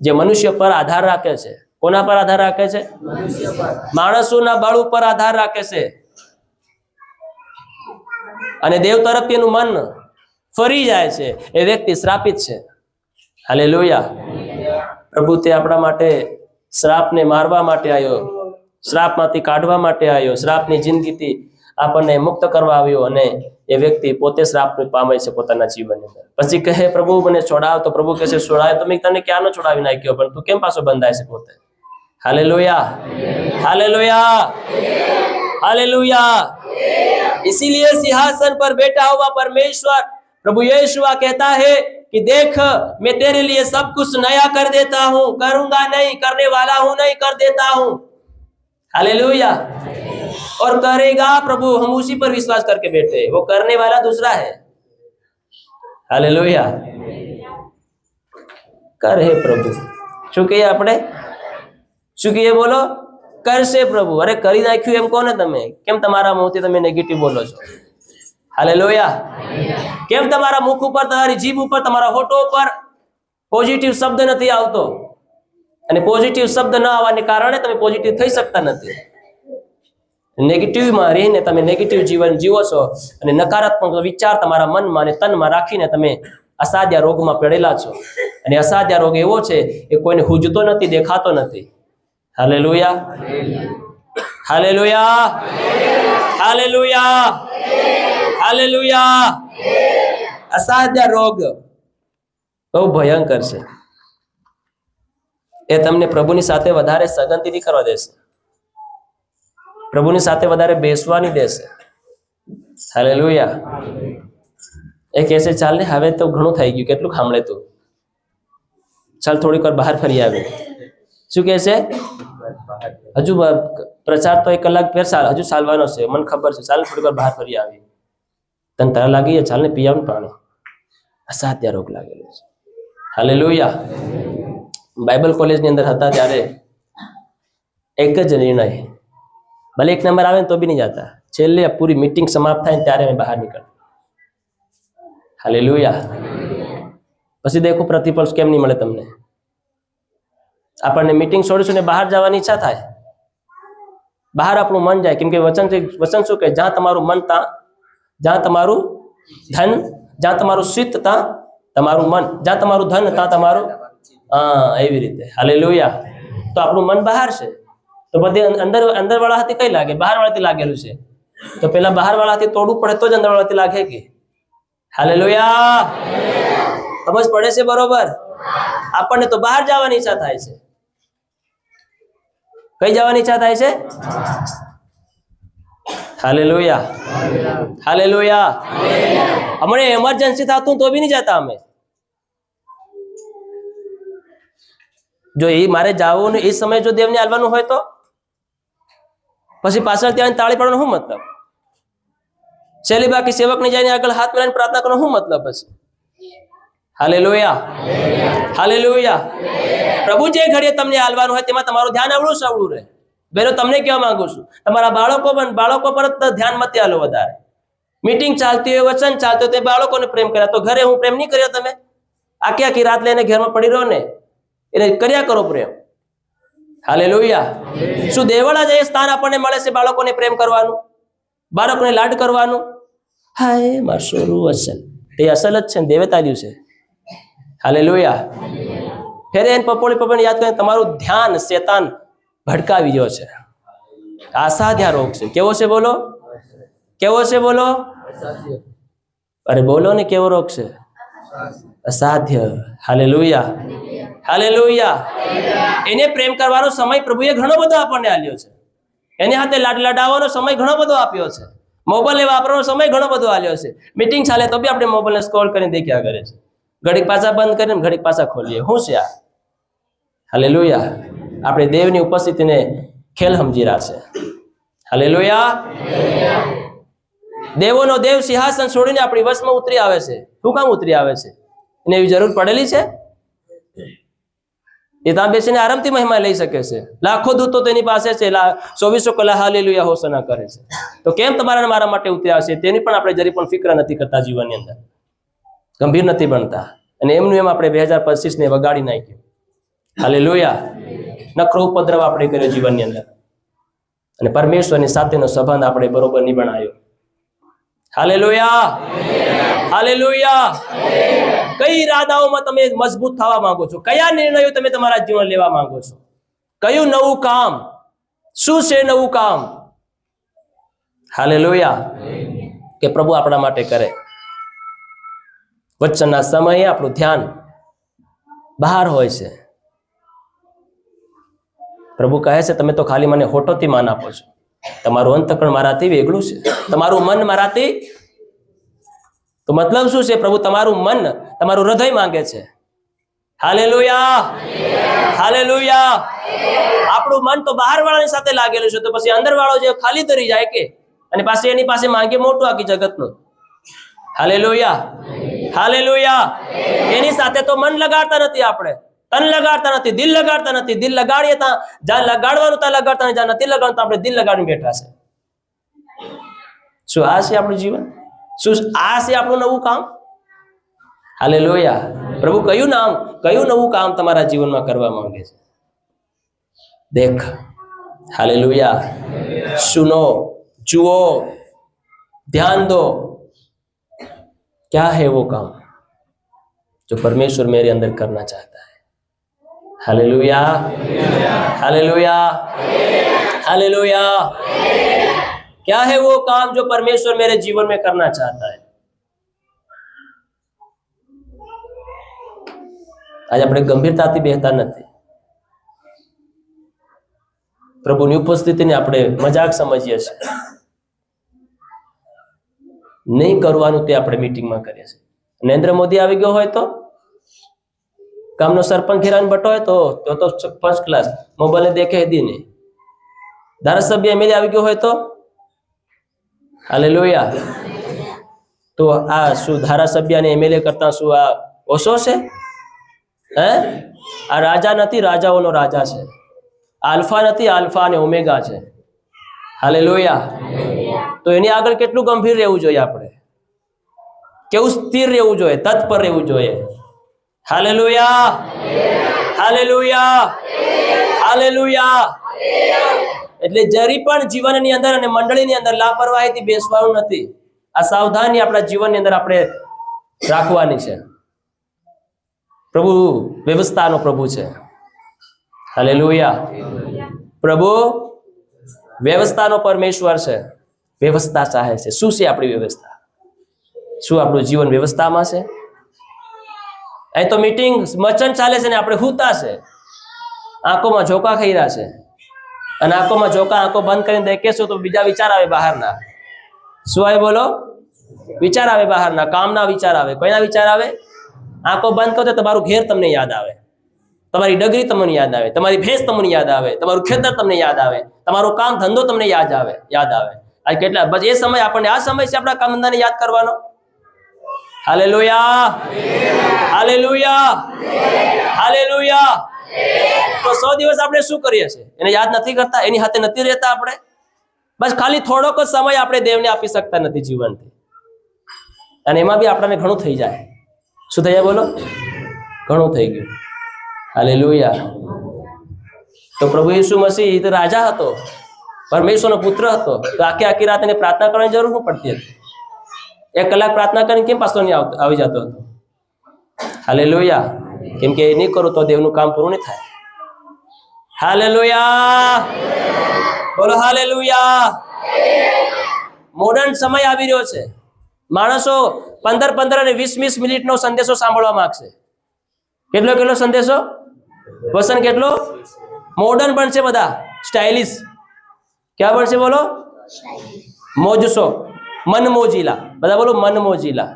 જે મનુષ્ય પર આધાર રાખે છે. કોના પર આધાર રાખે છે? માણસોના બળ ઉપર આધાર રાખે છે, અને દેવ તરફથી એનું મન ફરી જાય છે, એ વ્યક્તિ શ્રાપિત છે. હાલેલુયા. પ્રભુ તે આપણા માટે શ્રાપને મારવા માટે આવ્યો, શ્રાપમાંથી કાઢવા માટે આવ્યો, શ્રાપની જિંદગીથી આપણને મુક્ત કરવા આવ્યો, અને એ વ્યક્તિ પોતે શ્રાપ પામે છે પોતાના જીવનની અંદર. પછી કહે પ્રભુ મને છોડાવ, તો પ્રભુ કહે છે છોડાય તો મેં તને ક્યાંનો છોડાવી નાખ્યો, પણ તું કેમ પાછો બંધાય છે પોતે? Hallelujah, hallelujah, hallelujah. इसीलिए सिंहासन पर बैठा हुआ परमेश्वर प्रभु यीशु कहता है कि देख मैं तेरे लिए सब कुछ नया कर देता हूँ, करूंगा नहीं, करने वाला हूँ नहीं, कर देता हूँ। हालेलुया। और करेगा प्रभु, हम उसी पर विश्वास करके बैठे, वो करने वाला दूसरा है। हालेलुया। कर है प्रभु, શું કહીએ આપણે? શું કહીએ? બોલો, કરશે પ્રભુ। અરે કરી નાખ્યું એમ કોને તમે? કેમ તમારા મોંથી તમે નેગેટિવ બોલો છો? હાલેલુયા। કેમ તમારા મુખ ઉપર, તમારી જીભ ઉપર, તમારા હોઠો ઉપર પોઝિટિવ શબ્દ નથી આવતો? અને પોઝિટિવ શબ્દ ન આવવાને કારણે તમે પોઝિટિવ થઈ શકતા નથી। નેગેટિવમાં રહીને તમે નેગેટિવ જીવન જીવો છો, અને નકારાત્મક વિચાર તમારા મનમાં અને તનમાં રાખીને તમે અસાધ્ય રોગમાં પડેલા છો। અને અસાધ્ય રોગ એવો છે એ કોઈને હુજતો નથી, દેખાતો નથી। Hallelujah, hallelujah, hallelujah, hallelujah. અસાધ્ય રોગ બહુ ભયંકર છે। એ તમને પ્રભુની સાથે વધારે સગનતી નહીં કરવા દેશે, પ્રભુની સાથે વધારે બેસવા નહીં દેશે। હાલેલુયા। એ કહેશે ચાલ ને હવે તો ઘણું થઈ ગયું, કેટલું સાંભળે તું, ચાલ થોડીક વાર બહાર ફરી આવે। શું કહે છે? હજુ પ્રચાર તો 1 કલાક ફેર હજુ ચાલવાનો છે, મને ખબર છે, ચાલ થોડીક વાર બહાર ફરી આવી। તને તારા લાગી ચાલ ને પીવાનું પાણી। અસાધ્ય રોગ લાગેલો છે। હાલેલુયા, બાઇબલ કોલેજની અંદર હતા ત્યારે એક જ નિર્ણય, ભલે 1 નંબર આવે ને તો બી નહીં જતા, છેલ્લે પૂરી મીટિંગ સમાપ્ત થાય ને ત્યારે અમે બહાર નીકળતા. હાલેલુયા. પછી દેખો પ્રતિફળ કેમ નહીં મળે તમને. આપણને મીટિંગ છોડીશું ને બહાર જવાની ઈચ્છા થાય, બહાર આપણું મન જાય, કેમ કે વચન શું કે જ્યાં તમારું મન જ્યાં તમારું ધન, જ્યાં તમારું ચિત્ત ત્યાં તમારું મન, જ્યાં તમારું ધન ત્યાં તમારું, એવી રીતે. હાલેલુયા. તો આપણું મન બહાર છે, તો બધી અંદર વાળા હાથી કઈ લાગે? બહાર વાળાથી લાગેલું છે. તો પેલા બહાર વાળા હાથી તોડવું પડે તો જ અંદર વાળાથી લાગે કે. હાલેલુયા. સમજ પડે છે બરોબર? આપણને તો બહાર જવાની ઈચ્છા થાય છે. કઈ જવાની ઈચ્છા થાય છે? હાલેલુયા. હાલેલુયા. હમણે એમરજન્સી થતું તો બી નહીં જતા અમે. જો એ મારે જાવું ને એ સમયે જો દેવને આલવાનું હોય તો પછી પાછળ ત્યાં તાળી પાડવાનો શું મતલબ? છેલ્લી બાકી સેવકની જઈને આગળ હાથ મિલાવીને પ્રાર્થના કરવાનો શું મતલબ પછી? હાલેલુયા. હાલેલુયા. પ્રભુ જે ઘડીએ તમને આલવાનું હોય તેમાં તમારું ધ્યાન અવળું સવળું રહે. બેનો તમને કહેવા માંગુ છું, તમારા બાળકો પર જ ધ્યાન મત આલો વધારે. મીટિંગ ચાલતી હોય, વચન ચાલતું હોય, તે બાળકોને પ્રેમ કર્યા તો ઘરે હું પ્રેમ નહીં કર્યો? તમે આખી રાત લઈને ઘરમાં પડી રહો ને, એને કર્યા કરો પ્રેમ. હાલેલુયા. શું દેવળા જે સ્થાન આપણને મળે છે બાળકોને પ્રેમ કરવાનું, બાળકોને લાડ કરવાનું? હાય મારું અસલ, તે અસલ જ છે ને, દેવે તાલ્યું છે. હાલેલુયા. ફેરે એને પપોળી યાદ કરીને તમારું ધ્યાન શેતાન ભડકાવી ગયો છે. અસાધ્ય રોગ છે. કેવો છે બોલો? કેવો છે બોલો? અરે બોલો ને, કેવો રોગ છે? અસાધ્ય. હાલેલુયા. હાલેલુયા. એને પ્રેમ કરવાનો સમય પ્રભુએ ઘણો બધો આપણને આપ્યો છે. એની હાથે લડાવવાનો સમય ઘણો બધો આપ્યો છે. મોબાઈલ વાપરવાનો સમય ઘણો બધો આપ્યો છે. મીટિંગ ચાલે તો બી આપણે મોબાઈલને સ્ક્રોલ કરીને દેખ્યા કરે છે. ઘડીક પાછા બંધ કરીને ઘડીક પાછા ખોલીએ. શું છે આ? હાલેલુયા. આપણે દેવની ઉપસ્થિતિને ખેલ સમજી રહ્યા છે. હાલેલુયા. દેવોનો દેવ સિંહાસન છોડીને આપણી વશમાં ઉતરી આવે છે. શું કામ ઉતરી આવે છે? એને એવી જરૂર પડેલી છે? એ ત્યાં બેસીને આરામથી મહિમા લઈ શકે છે. લાખો દૂતો તેની પાસે છે, 24 કલાક હાલેલુયા હોસના કરે છે. તો કેમ તમારા મારા માટે ઉતરી આવશે તેની પણ આપણે જરી પણ ફિકર નથી કરતા. જીવનની અંદર ગંભીર નથી બનતા, અને એમનું એમ આપણે 2025 ને વગાડી નાખ્યું. હાલેલુયા. નખરો ઉપદ્રવ આપણે કર્યો જીવનની અંદર, અને પરમેશ્વરની સાથેનો સંબંધ આપણે બરોબર નહીં બનાવ્યો. હાલેલુયા. હાલેલુયા. કઈ ઈરાદાઓમાં તમે મજબૂત થવા માંગો છો? કયા નિર્ણયો તમે તમારા જીવન લેવા માંગો છો? કયું નવું કામ? શું છે નવું કામ? હાલેલુયા. કે પ્રભુ આપણા માટે કરે. વચનના સમયે આપણું ધ્યાન બહાર હોય છે. પ્રભુ કહે છે, તમે તો ખાલી મને હોઠોથી માન આપો છો, તમારું અંતકરણ મારાથી વેગળું છે, તમારું મન મારાથી. તો મતલબ શું છે? પ્રભુ તમારું મન, તમારું હૃદય માંગે છે. હાલેલુયા. હાલેલુયા. આપણું મન તો બહાર વાળાની સાથે લાગેલું છે, તો પછી અંદર વાળો જે ખાલી તરી જાય કે, અને પાછી એની પાસે માંગે મોટું આખી જગતનું. હાલેલુયા. હાલેલુયા. એની સાથે તો મન લગાડતા નથી, આપણે તન લગાડતા નથી, દિલ લગાડતા નથી. દિલ લગાડીએ ત્યાં, જ્યાં લગાડવાનું ત્યાં લગાડતા નથી, જ્યાં નથી લગાડવાનું આપણે દિલ લગાડીને બેઠા છે. શું આ છે આપણું જીવન? શું આ છે આપણું નવું કામ? હાલેલુયા. પ્રભુ કયું નવું કામ તમારા જીવનમાં કરવા માંગે છે? દેખ. હાલેલુયા. સુનો, જુઓ, ध्यान दो, क्या है वो काम जो परमेश्वर मेरे अंदर करना चाहता है. हालेलुया. हालेलुया. हालेलुया. क्या है वो काम जो परमेश्वर मेरे जीवन में करना चाहता है? आज આપણે ગંભીરતાથી બેહતા નથી. પ્રભુની ઉપસ્થિતિને આપણે મજાક સમજીએ છીએ. નહીં કરવાનું તે આપણે મીટિંગમાં કરીએ છીએ. નરેન્દ્ર મોદી આવી ગયો હોય તો, ગામનો સરપંચ ઘેરાને બટો હોય તો ફર્સ્ટ ક્લાસ મોબાઈલ દેખે દી નહીં. ધારાસભ્ય એમએલએ આવી ગયો હોય તો હાલેલુયા. તો આ શું ધારાસભ્ય અને એમએલએ કરતા શું આ ઓછો છે? હે? આ રાજા નથી, રાજાઓનો રાજા છે. આલ્ફા નથી, આલ્ફા અને ઓમેગા છે. હાલેલુયા. તો એની આગળ કેટલું ગંભીર રહેવું જોઈએ આપણે, કેવું સ્થિર રહેવું જોઈએ, તત્પર રહેવું જોઈએ. Hallelujah, hallelujah, hallelujah. એટલે જરી પણ જીવનની અંદર અને મંડળીની અંદર લાપરવાહીથી બેસવાનું નથી. આ સાવધાની આપણા જીવનની અંદર આપણે રાખવાની છે. પ્રભુ વ્યવસ્થાનો પ્રભુ છે. હાલેલુયા. પ્રભુ વ્યવસ્થાનો પરમેશ્વર છે. વ્યવસ્થા ચાહે છે. શું છે આપણી વ્યવસ્થા? શું આપણું જીવન વ્યવસ્થામાં છે? અહીં તો મીટિંગ મચન ચાલે છે ને આપણે હુતા છે, આંખોમાં ઝોકા ખાઈ રહ્યા છે. અને આંખોમાં ઝોકા, આંખો બંધ કરીને દેખીશું તો બીજા વિચાર આવે બહારના. શું આવે બોલો? વિચાર આવે બહારના, કામના વિચાર આવે. કોઈના વિચાર આવે? આંખો બંધ કરો તો તમારું ઘેર તમને યાદ આવે, તમારી ડગરી તમને યાદ આવે, તમારી ભેંસ તમને યાદ આવે, તમારું ખેતર તમને યાદ આવે, તમારું કામ ધંધો તમને યાદ આવે. આ કેટલા બસ એ સમય આપણને, આ સમય છે આપણા કામ ધંધાને યાદ કરવાનો. Hallelujah, hallelujah, hallelujah. તો 100 દિવસ આપણે શું કરીએ છીએ? એને યાદ નથી કરતા, એની હાથે નથી રહેતા આપણે. બસ ખાલી થોડોક જ સમય આપણે દેવને આપી શકતા નથી જીવનથી, અને એમાં બી આપણને ઘણું થઈ જાય. શું થઈ જાય બોલો? ઘણું થઈ ગયું. હાલેલુયા. તો પ્રભુ ઈસુ મસીહ તો રાજા હતો, પરમેશ્વરનો પુત્ર હતો. તો આખી રાત એને પ્રાર્થના કરવાની જરૂર શું પડતી હતી? 1 કલાક પ્રાર્થના કરીને કેમ પાછો નહીં આવી જતો હતો? હાલેલુયા. કેમ કે એ નહીં કરું તો દેવનું કામ પૂરું નહીં થાય. હાલેલુયા, બોલો હાલેલુયા. મોડર્ન સમય આવી રહ્યો છે. માણસો 15 અને 20 મિનિટનો સંદેશો સાંભળવા માંગશે. કેટલો સંદેશો? વસન કેટલો? મોડર્ન બનશે બધા, સ્ટાઇલિશ. ક્યાં બનશે બોલો? મોજશો, મનમોજીલા. બધા બોલો મનમોજીલા.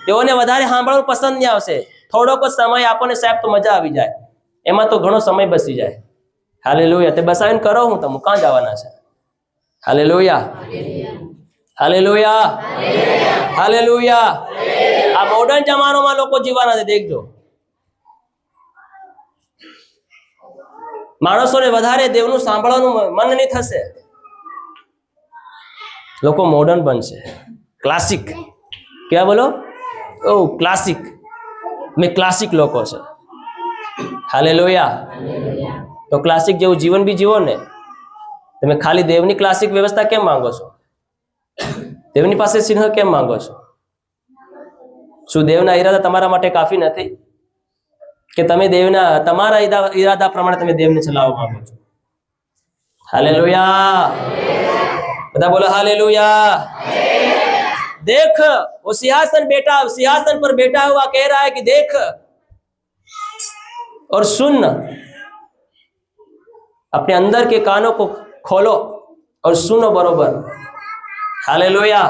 તેઓને વધારે સાંભળવું પસંદ નહીં આવશે. થોડોક જ સમય આપણને સાહેબ તો મજા આવી જાય, એમાં તો ઘણો સમય બસી જાય. હાલેલુયા. તે બસાવીને કરો હું તમે ક્યાં જવાના છે? Hallelujah, hallelujah, hallelujah. આ મોડર્ન જમાનામાં લોકો જીવવાના છે. દેખજો, માણસોને વધારે દેવનું સાંભળવાનું મન નહીં થશે. લોકો મોડર્ન બનશે, ક્લાસિક. ક્યાં બોલો? ઓ ક્લાસિક. મેં ક્લાસિક લોકો છે. હાલેલુયા. તો ક્લાસિક જેવું જીવન બી જીવો ને. તમે ખાલી દેવની ક્લાસિક વ્યવસ્થા કેમ માંગો છો? દેવની પાસે સિંહ કેમ માંગો છો? શું દેવના ઈરાદા તમારા માટે કાફી નથી? કે તમે દેવના તમારા ઈરાદા પ્રમાણે તમે દેવને ચલાવવા માંગો છો? हालेलुया बता बोलो हालेलुया। देख वो सिंहासन पर बैठा हुआ कह रहा है कि देख और सुन, अपने अंदर के कानों को खोलो और सुनो बरोबर। हालेलुया।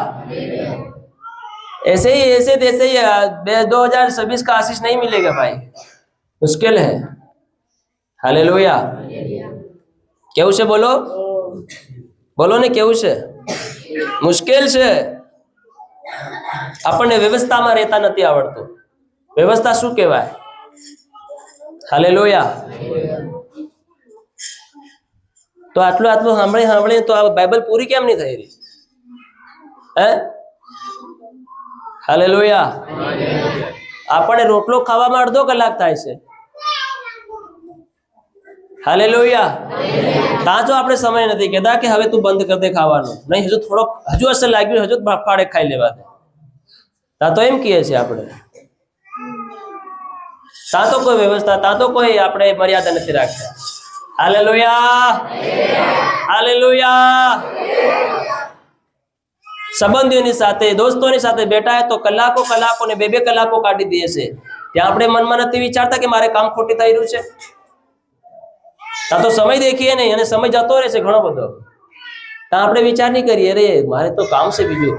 ऐसे ही 2026 का आशीष नहीं मिलेगा भाई, मुश्किल है। हालेलुया। केवु छे बोलो बोलो ने केवु छे मुश्किल छे। आपने व्यवस्था में रहता नहीं आवड़तो। व्यवस्था शू कहेवाय? हालेलुया। तो आटलू आटलू सांभळी तो आ बाइबल पूरी केम नहीं थई रही है? हालेलुया। आपणे रोटलो खावामां अर्धो कलाक थाय छे। हालेलुया। ताजो आपणे समय नहीं कहता कि हवे तू बंद कर दे खावानुं, नहीं हजू थोड़ो हजू असर लाग्युं, हजू फाड़े खाई लेवा दे। ता तो एम कहीए छे आपणे, ता तो कोई व्यवस्था, ता तो कोई आपणे मर्यादा नहीं राखता। हालेलुया। हालेलुया। संबंधीओनी साथे दोस्तोनी साथे बैठा है तो कलाको कलाको ने 2-2 कलाको काढी दे छे। त्यां आपणे मनमा नथी विचारता कि मारे काम खोटी थई रह्युं छे। ता तो समय देखीए नहीं अने समय जतो रहेशे घणो बधो। ता आपणे विचार नहीं करीए अरे मारे तो काम छे बीजुं,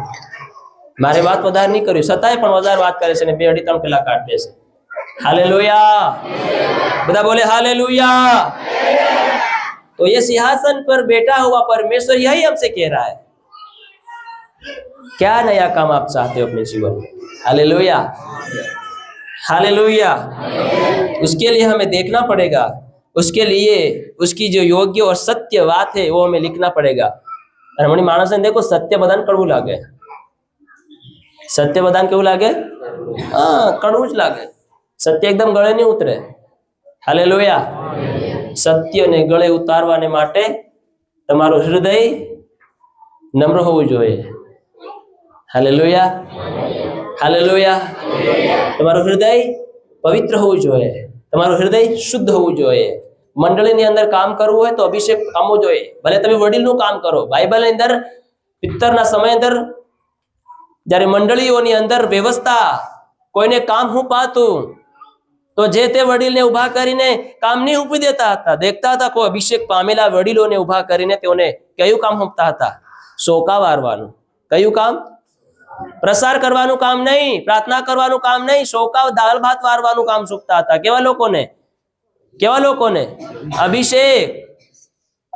मारे वात वधार नहीं कर्युं, छतांय पण वधार वात करे छे ने 2-2.5-3 कलाक काढी दे छे। हालेलुया। बधा बोले हालेलुया। तो ये सिंहासन पर बैठा हुआ परमेश्वर यही हमसे कह रहा है, क्या नया काम आप चाहते हो अपने जीवन में? हालेलुया। हालेलुया। उसके लिए हमें देखना पड़ेगा, उसके लिए उसकी जो योग्य और सत्य बात है वो हमें लिखना पड़ेगा। અને મને માણસને દેખો સત્ય બધાને કડવું લાગે, સત્ય બધાને કેવું લાગે? હા, કડવું જ લાગે. સત્ય એકદમ ગળે નહીં ઉતરે. હાલેલુયા. સત્યને ગળે ઉતારવાને માટે તમારું હૃદય નમ્ર હોવું જોઈએ. Hallelujah, hallelujah. તમારું હૃદય પવિત્ર હોવું જોઈએ, તમારું હૃદય શુદ્ધ હોવું જોઈએ. મંડળીની અંદર કામ કરવું હોય તો અભિષેક પામવો જોઈએ. ભલે તમે વડીલનું કામ કરો. બાઇબલની અંદર પિત્તરના સમય અંદર જ્યારે મંડળીઓની અંદર વ્યવસ્થા કોઈને કામ હું પાતું તો જે તે વડીલને ઊભા કરીને કામ નહીં ઉપી દેતા હતા. દેખતા હતા કોઈ અભિષેક પામેલા વડીલોને ઊભા કરીને તેઓને કયું કામ સોંપતા હતા? સોકા વારવાનું. કયું કામ? પ્રસાર કરવાનું કામ નહીં, પ્રાર્થના કરવાનું કામ નહીં, સોકા દાળ ભાત વારવાનું કામ સોંપતા હતા. કેવા લોકોને? કેવા લોકોને?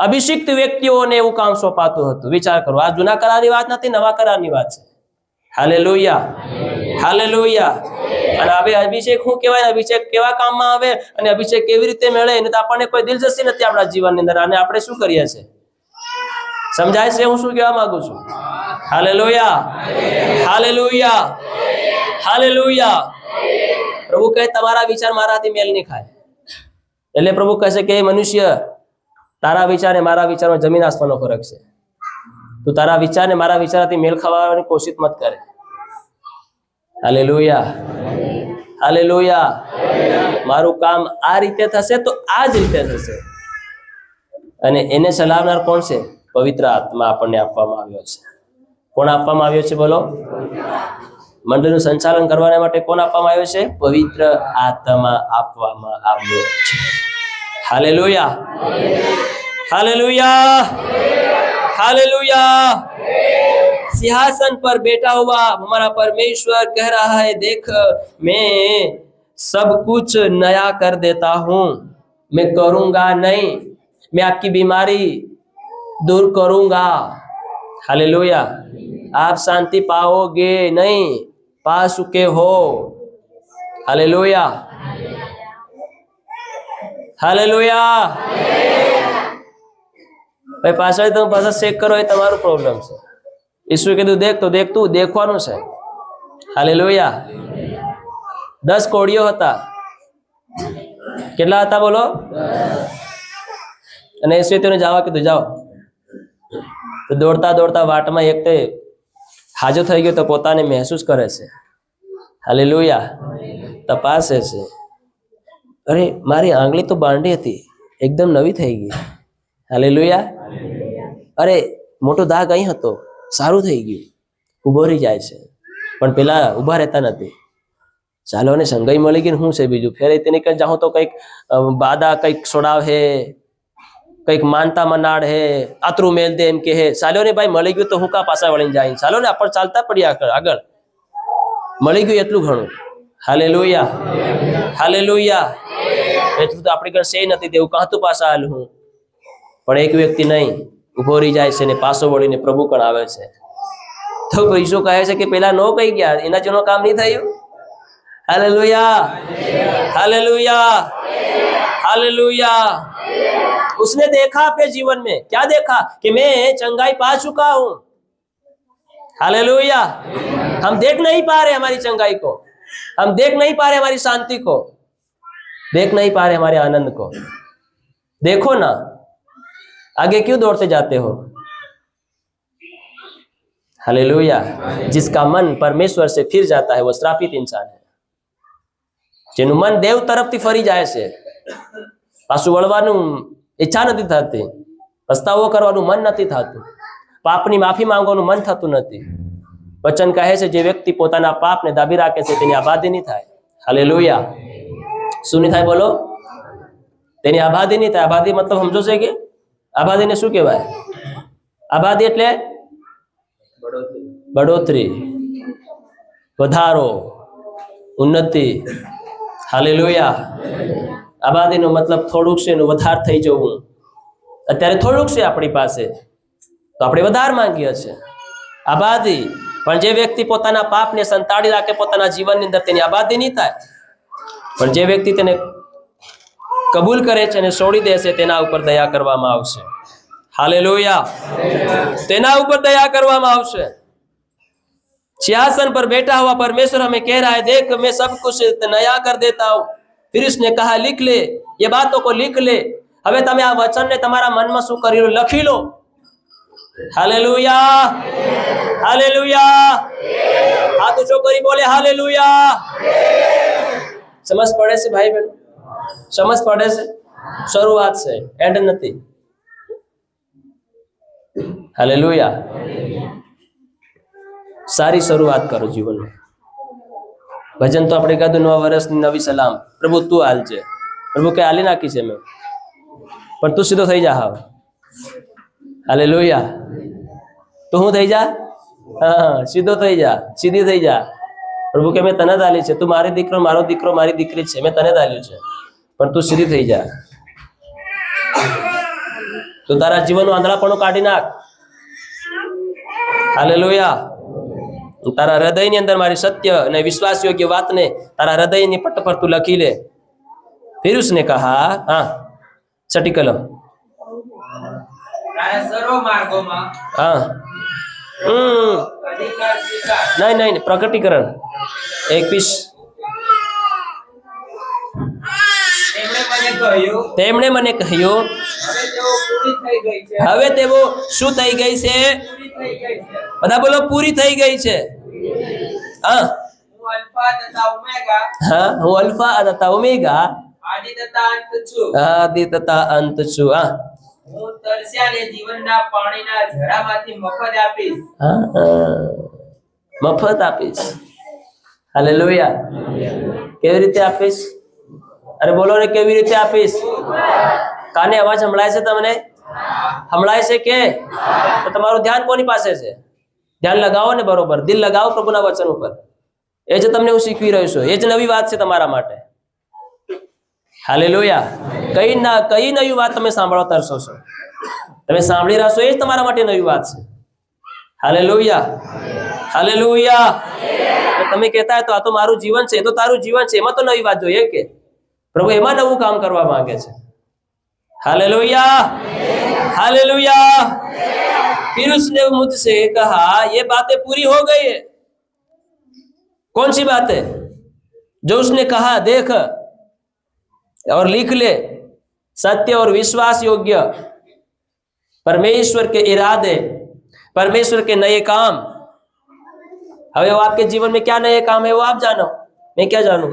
અભિષિક્ત વ્યક્તિઓને એવું કામ સોંપાતું હતું. વિચાર કરો, આ જૂના કરારની વાત નથી, નવા કરારની વાત છે. Hallelujah, hallelujah. અને હવે અભિષેક શું કહેવાય? અભિષેક કેવા કામમાં આવે અને અભિષેક કેવી રીતે મળે એને તો આપણને કોઈ દિલચસ્પી નથી આપણા જીવનની અંદર. અને આપણે શું કરીએ છીએ? સમજાય છે હું શું કહેવા માંગુ છું? Hallelujah, hallelujah, hallelujah. પ્રભુ કહે તમારા વિચાર મારાથી મેલ નહીં ખાય. એટલે પ્રભુ કહે છે કે મનુષ્ય, તારા વિચાર અને મારા વિચારમાં જમીન આસમાનનો ફરક છે. તું તારા વિચાર ને મારા વિચારથી મેલ ખાવાની કોશિશ મત કરે. Hallelujah, hallelujah. મારું કામ આ રીતે થશે તો આ જ રીતે થશે. અને એને ચલાવનાર કોણ છે? પવિત્ર આત્મા આપણને આપવામાં આવ્યો છે. કોણ આપવામાં આવ્યો છે? બોલો. મંડળનું સંચાલન કરવા માટે કોણ આપવામાં આવ્યો છે? પવિત્ર આત્મા આપવામાં આવ્યો છે. Hallelujah, hallelujah, hallelujah. सिंहासन पर बैठा हुआ हमारा परमेश्वर कह रहा है, देख मैं सब कुछ नया कर देता हूँ, मैं करूँगा नहीं, मैं आपकी बीमारी दूर करूँगा। हालेलुया। आप शांति पाओगे नहीं, पा चुके हो। Hallelujah, hallelujah. भाई पाછળ તમે પાછા ચેક કરો એ તમારો પ્રોબ્લેમ છે. ઈશ્વરે કીધું દેખ તો દેખ, તું દેખવાનું છે. હાલેલુયા। 10 કોળીઓ હતા. કેટલા હતા બોલો? 10. અને ઈશ્વરે તેને જવા કીધું, જાઓ. તો દોડતા દોડતા વાટમાં એક તે હાજર થઈ ગયો તો પોતાને મહેસૂસ કરે છે. હાલેલુયા। તપાસે છે, અરે મારી આંગળી તો બાંડી હતી, એકદમ નવી થઈ ગઈ। હાલેલુયા। અરે મોટો દાગ અહીં હતો, સારું થઈ ગયું, ઊભો રહી જાય છે, પણ પેલા ઊભા રહેતા નથી। ચાલો ને સંગઈ મળી ગઈ, શું છે બીજું? ફેર તેની કઈ જાઉં તો કંઈક બાદા કંઈક છોડાવ હે, કંઈક માનતા મનાડ હે, આતરું મેલ દે એમ કે હે। ચાલો ને ભાઈ મળી ગયું તો હું કા પાછા વળીને જાય? ચાલો ને આપણે ચાલતા પડીએ આગળ, મળી ગયું એટલું ઘણું। Hallelujah, hallelujah. એટલું તો આપણી ઘર છે નથી, તેવું કાંતું પાછા હાલ હું, પણ એક વ્યક્તિ નહીં, ઉભો રહી જાય છે ને પાછો વળીને પ્રભુ કણ આવે છે। તો પૈસો કહે છે કે પેલા નો કહી ગયા, એના જેનો કામ નહીં થયું। Hallelujah, hallelujah, hallelujah. उसने देखा अपने जीवन में, क्या देखा? कि मैं चंगाई पा चुका हूं। हालेलुया। हम देख नहीं पा रहे हमारी चंगाई को, हम देख नहीं पा रहे हमारी शांति को, देख नहीं पा रहे हमारे आनंद को। देखो ना, आगे क्यों दौड़ते जाते हो? हालेलुया। जिसका मन परमेश्वर से फिर जाता है वो श्रापित इंसान है। જેનું મન દેવ તરફથી ફરી જાય છે, પાછું વળવાનું ઈચ્છા નથી થતી, પસ્તાવો કરવાનું મન નથી થતું, પાપની માફી માંગવાનું મન થતું નથી। વચન કહે છે જે વ્યક્તિ પોતાના પાપને દાબી રાખે છે તેની આબાદી નહીં થાય। હાલેલુયા। શું નહીં થાય બોલો? તેની આબાદી નહીં થાય। આબાદી મતલબ સમજો છે કે આબાદીને શું કહેવાય? આબાદી એટલે બઢોતરી, વધારો, ઉન્નતિ। હાલેલુયા। આબાદીનો મતલબ થોડુંક છે એનું વધાર થઈ જવું। અત્યારે થોડુંક છે આપણી પાસે તો આપણે વધાર માંગીએ છીએ, આબાદી। પણ જે વ્યક્તિ પોતાના પાપને સંતાડી રાખે પોતાના જીવનની અંદર, તેની આબાદી નહીં થાય। પણ જે વ્યક્તિ તેને કબૂલ કરે છે અને છોડી દેશે તેના ઉપર દયા કરવામાં આવશે. હાલેલુયા. તેના ઉપર दया કરવામાં આવશે. सिंहासन पर बैठा हुआ परमेश्वर हमें कह रहा है, देख मैं सब कुछ नया कर देता हूं. फिर उसने कहा लिख ले, ये बातों को लिख ले. હવે તમે આ વચનને તમારા મનમાં શું કરી લો, લખી લો. Hallelujah, hallelujah. હાથ ઊંચો કરી બોલે હાલેલુયા. સમજ પડે છે ભાઈ બહેન? સમજ પડે છે? શરૂઆત છે, એન્ડ નથી. હાલેલુયા. સારી શરૂઆત કરો જીવનમાં. ભજન તો આપણે કીધું, નવા વર્ષની નવી સલામ. પ્રભુ તું હાલ છે. પ્રભુ કે હાલી નાખી છે મેં, પણ તું સીધો થઈ જા. હવે હાલેલુયા. તું હું થઈ જા? હા, સીધો થઈ જા, સીધી થઈ જા. પ્રભુ કે મેં તને જ આલી છે. તું મારી દીકરો, મારો દીકરો, મારી દીકરી છે. મેં તને જ આલ્યું છે, પણ તું સીધી થઈ જા. તું તારા જીવનનું આંધળાપણું કાઢી નાખ. હાલેલુયા. તારા હૃદયની અંદર મારી સત્ય અને વિશ્વાસ યોગ્ય વાતને તારા હૃદયની પટ્ટ પર તું લખી લે. फिर उसने कहा, हाँ छठी कलम, તારા સર્વ માર્ગોમાં हाँ અધિકાર સ્વીકાર. नहीं, प्रकटीकरण 21. તેમણે મને કહ્યું, હવે તેઓ શું થઈ ગઈ છે? પૂરી થઈ ગઈ છે. બધા બોલો પૂરી થઈ ગઈ છે. હા, હું અલ્ફા તથા ઓમેગા, હા, હું અલ્ફા તથા ઓમેગા, આદિ તથા અંત છું. આદિ તથા અંત છું. હા, હું તરસ્યાને જીવનના પાણીના ઝરામાંથી મફત આપીશ. મફત આપીશ. હાલેલુયા. કેવી રીતે આપીશ? અરે બોલો ને, કેવી રીતે આપીશ? કાને અવાજ સંભળાય છે તમને? સંભળાય છે કે? તો તમારું ધ્યાન કોની પાસે છે? ધ્યાન લગાવો ને બરોબર, દિલ લગાવો પ્રભુના વચન ઉપર. એ જ તમને હું શીખવી રહ્યો છું. એ જ નવી વાત છે તમારા માટે. હાલેલુયા. કઈ નવી વાત તમે સાંભળવા તરસો છો? તમે સાંભળી રહ્યા છો, એ જ તમારા માટે નવી વાત છે. Hallelujah, hallelujah. તમે કહેતા હોય તો આ તો મારું જીવન છે, એ તો તારું જીવન છે, એમાં તો નવી વાત જોઈએ કે પ્રભુ એમાં નવું કામ કરવા માંગે છે. Hallelujah, hallelujah. फिर उसने मुझसे कहा, ये बातें पूरी हो गई है. कौन सी बातें? जो उसने कहा, देख और लिख ले, सत्य और विश्वास योग्य परमेश्वर के इरादे, परमेश्वर के नए काम. હવે वो आपके जीवन में क्या नए काम है वो आप जानो, मैं क्या जानूं.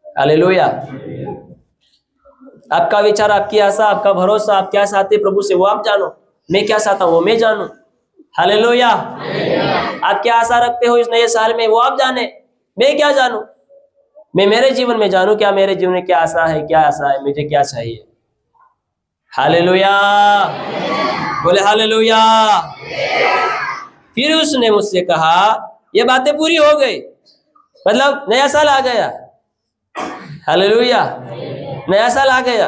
हालेलुया. आपका विचार, आपकी आशा, आपका भरोसा, आप क्या चाहते प्रभु से वो आप जानो. मैं क्या चाहता हूँ वो मैं जानूं. हालेलुया. आप क्या आशा रखते हो इस नए साल में वो आप जाने, मैं क्या जानूं. मैं मेरे जीवन में जानूं क्या मेरे जीवन में क्या आशा है, क्या आशा है, मुझे क्या चाहिए. हालेलुया. बोले हालेलुया. फिर उसने मुझसे कहा, ये बातें पूरी हो गई, मतलब नया साल आ गया. हालेलुया. नया साल आ गया.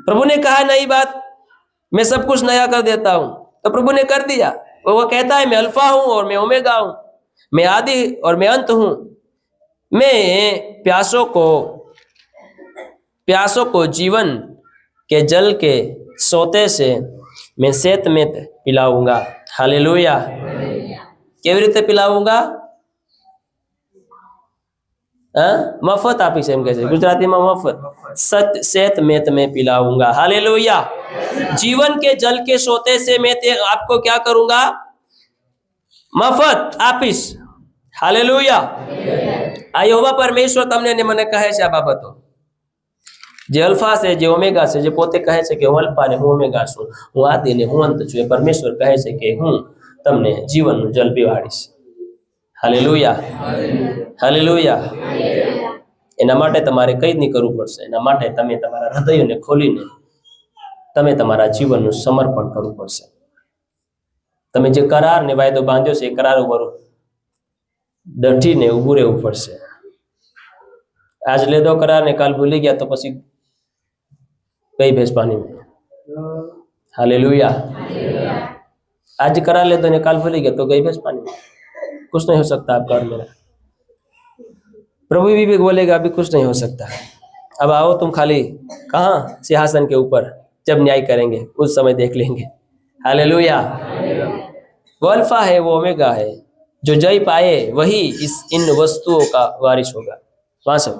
प्रभु ने कहा नई बात, मैं सब कुछ नया कर देता हूं. तो प्रभु ने कर दिया. वो कहता है मैं अल्फा हूं और मैं ओमेगा हूं, मैं आदि और मैं अंत हूं. मैं प्यासों को जीवन के जल के सोते से मैं सेत में पिलाऊंगा. हालेलुया. કેવી રીતે પિલાવુંગા? મફત આપીશ એમ કે છે ગુજરાતીમાં, મફત. सेत में तुम्हें पिलाऊंगा. हालेलुया. जीवन के जल के सोते से मैं आपको क्या करूंगा? मफत આપીશ. हालेलुया. આ યહોવા પરમેશ્વર તમને ને મને કહે છે આ બાબતો. જે અલ્ફા છે, જે ઓમેગા છે, જે પોતે કહે છે કે હું અલ્ફા ને હું ઓમેગા છું, હું આદિ ને હું અંત છું, એ પરમેશ્વર કહે છે કે હું તમને જીવનનું જલ પીવાડીશ. Hallelujah, hallelujah. એના માટે તમારે કંઈ જ નહીં કરવું પડશે. એના માટે તમે તમારા હૃદયને ખોલીને તમે તમારા જીવનનું સમર્પણ કરવું પડશે. તમે જે કરાર ને વાયદો બાંધ્યો છે એ કરાર ઉપર ડટીને ઊભું રહેવું પડશે. આજ લેદો કરાર ને કાલ ભૂલી ગયા તો પછી કઈ ભેંસ પાણી में. हालेलुया. आज करा लेते ने काल भूल गया तो गई भैंस पानी में. कुछ नहीं हो सकता आपका और मेरा. प्रभु भी बोलेगा अभी कुछ नहीं हो सकता, अब आओ तुम खाली कहाँ सिंहासन के ऊपर, जब न्याय करेंगे उस समय देख लेंगे। हालेलुया। वो अल्फा है, वो ओमेगा है, जो जय पाए वही इन वस्तुओं का वारिस होगा। वहां सब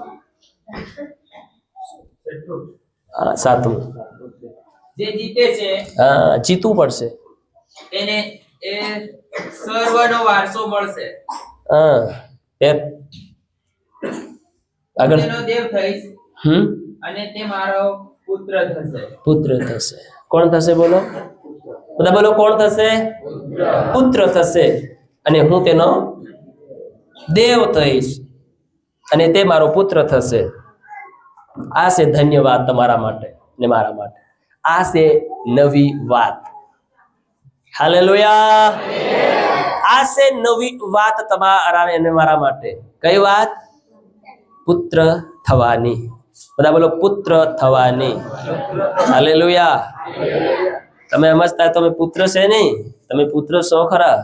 सातमું જે જીતે છે જીતવું પડશે। એને એ સર્વનો વારસો મળશે। હા આગળ તેનો દેવ થઈશ અને તે મારો પુત્ર થશે। પુત્ર થશે। કોણ થશે બોલો? બધા બોલો કોણ થશે? પુત્ર થશે અને હું તેનો દેવ થઈશ અને તે મારો પુત્ર થશે। આ છે ધન્યવાદ તમારા માટે ને મારા માટે। આ છે નવી વાત। હાલેલુયા। આ છે નવી વાત તમારા અને મારા માટે। કઈ વાત? પુત્ર થવાની। બધા બોલો પુત્ર થવાની। હાલેલુયા। તમે સમજતા તમે પુત્ર છે નહીં, તમે પુત્ર છો ખરા,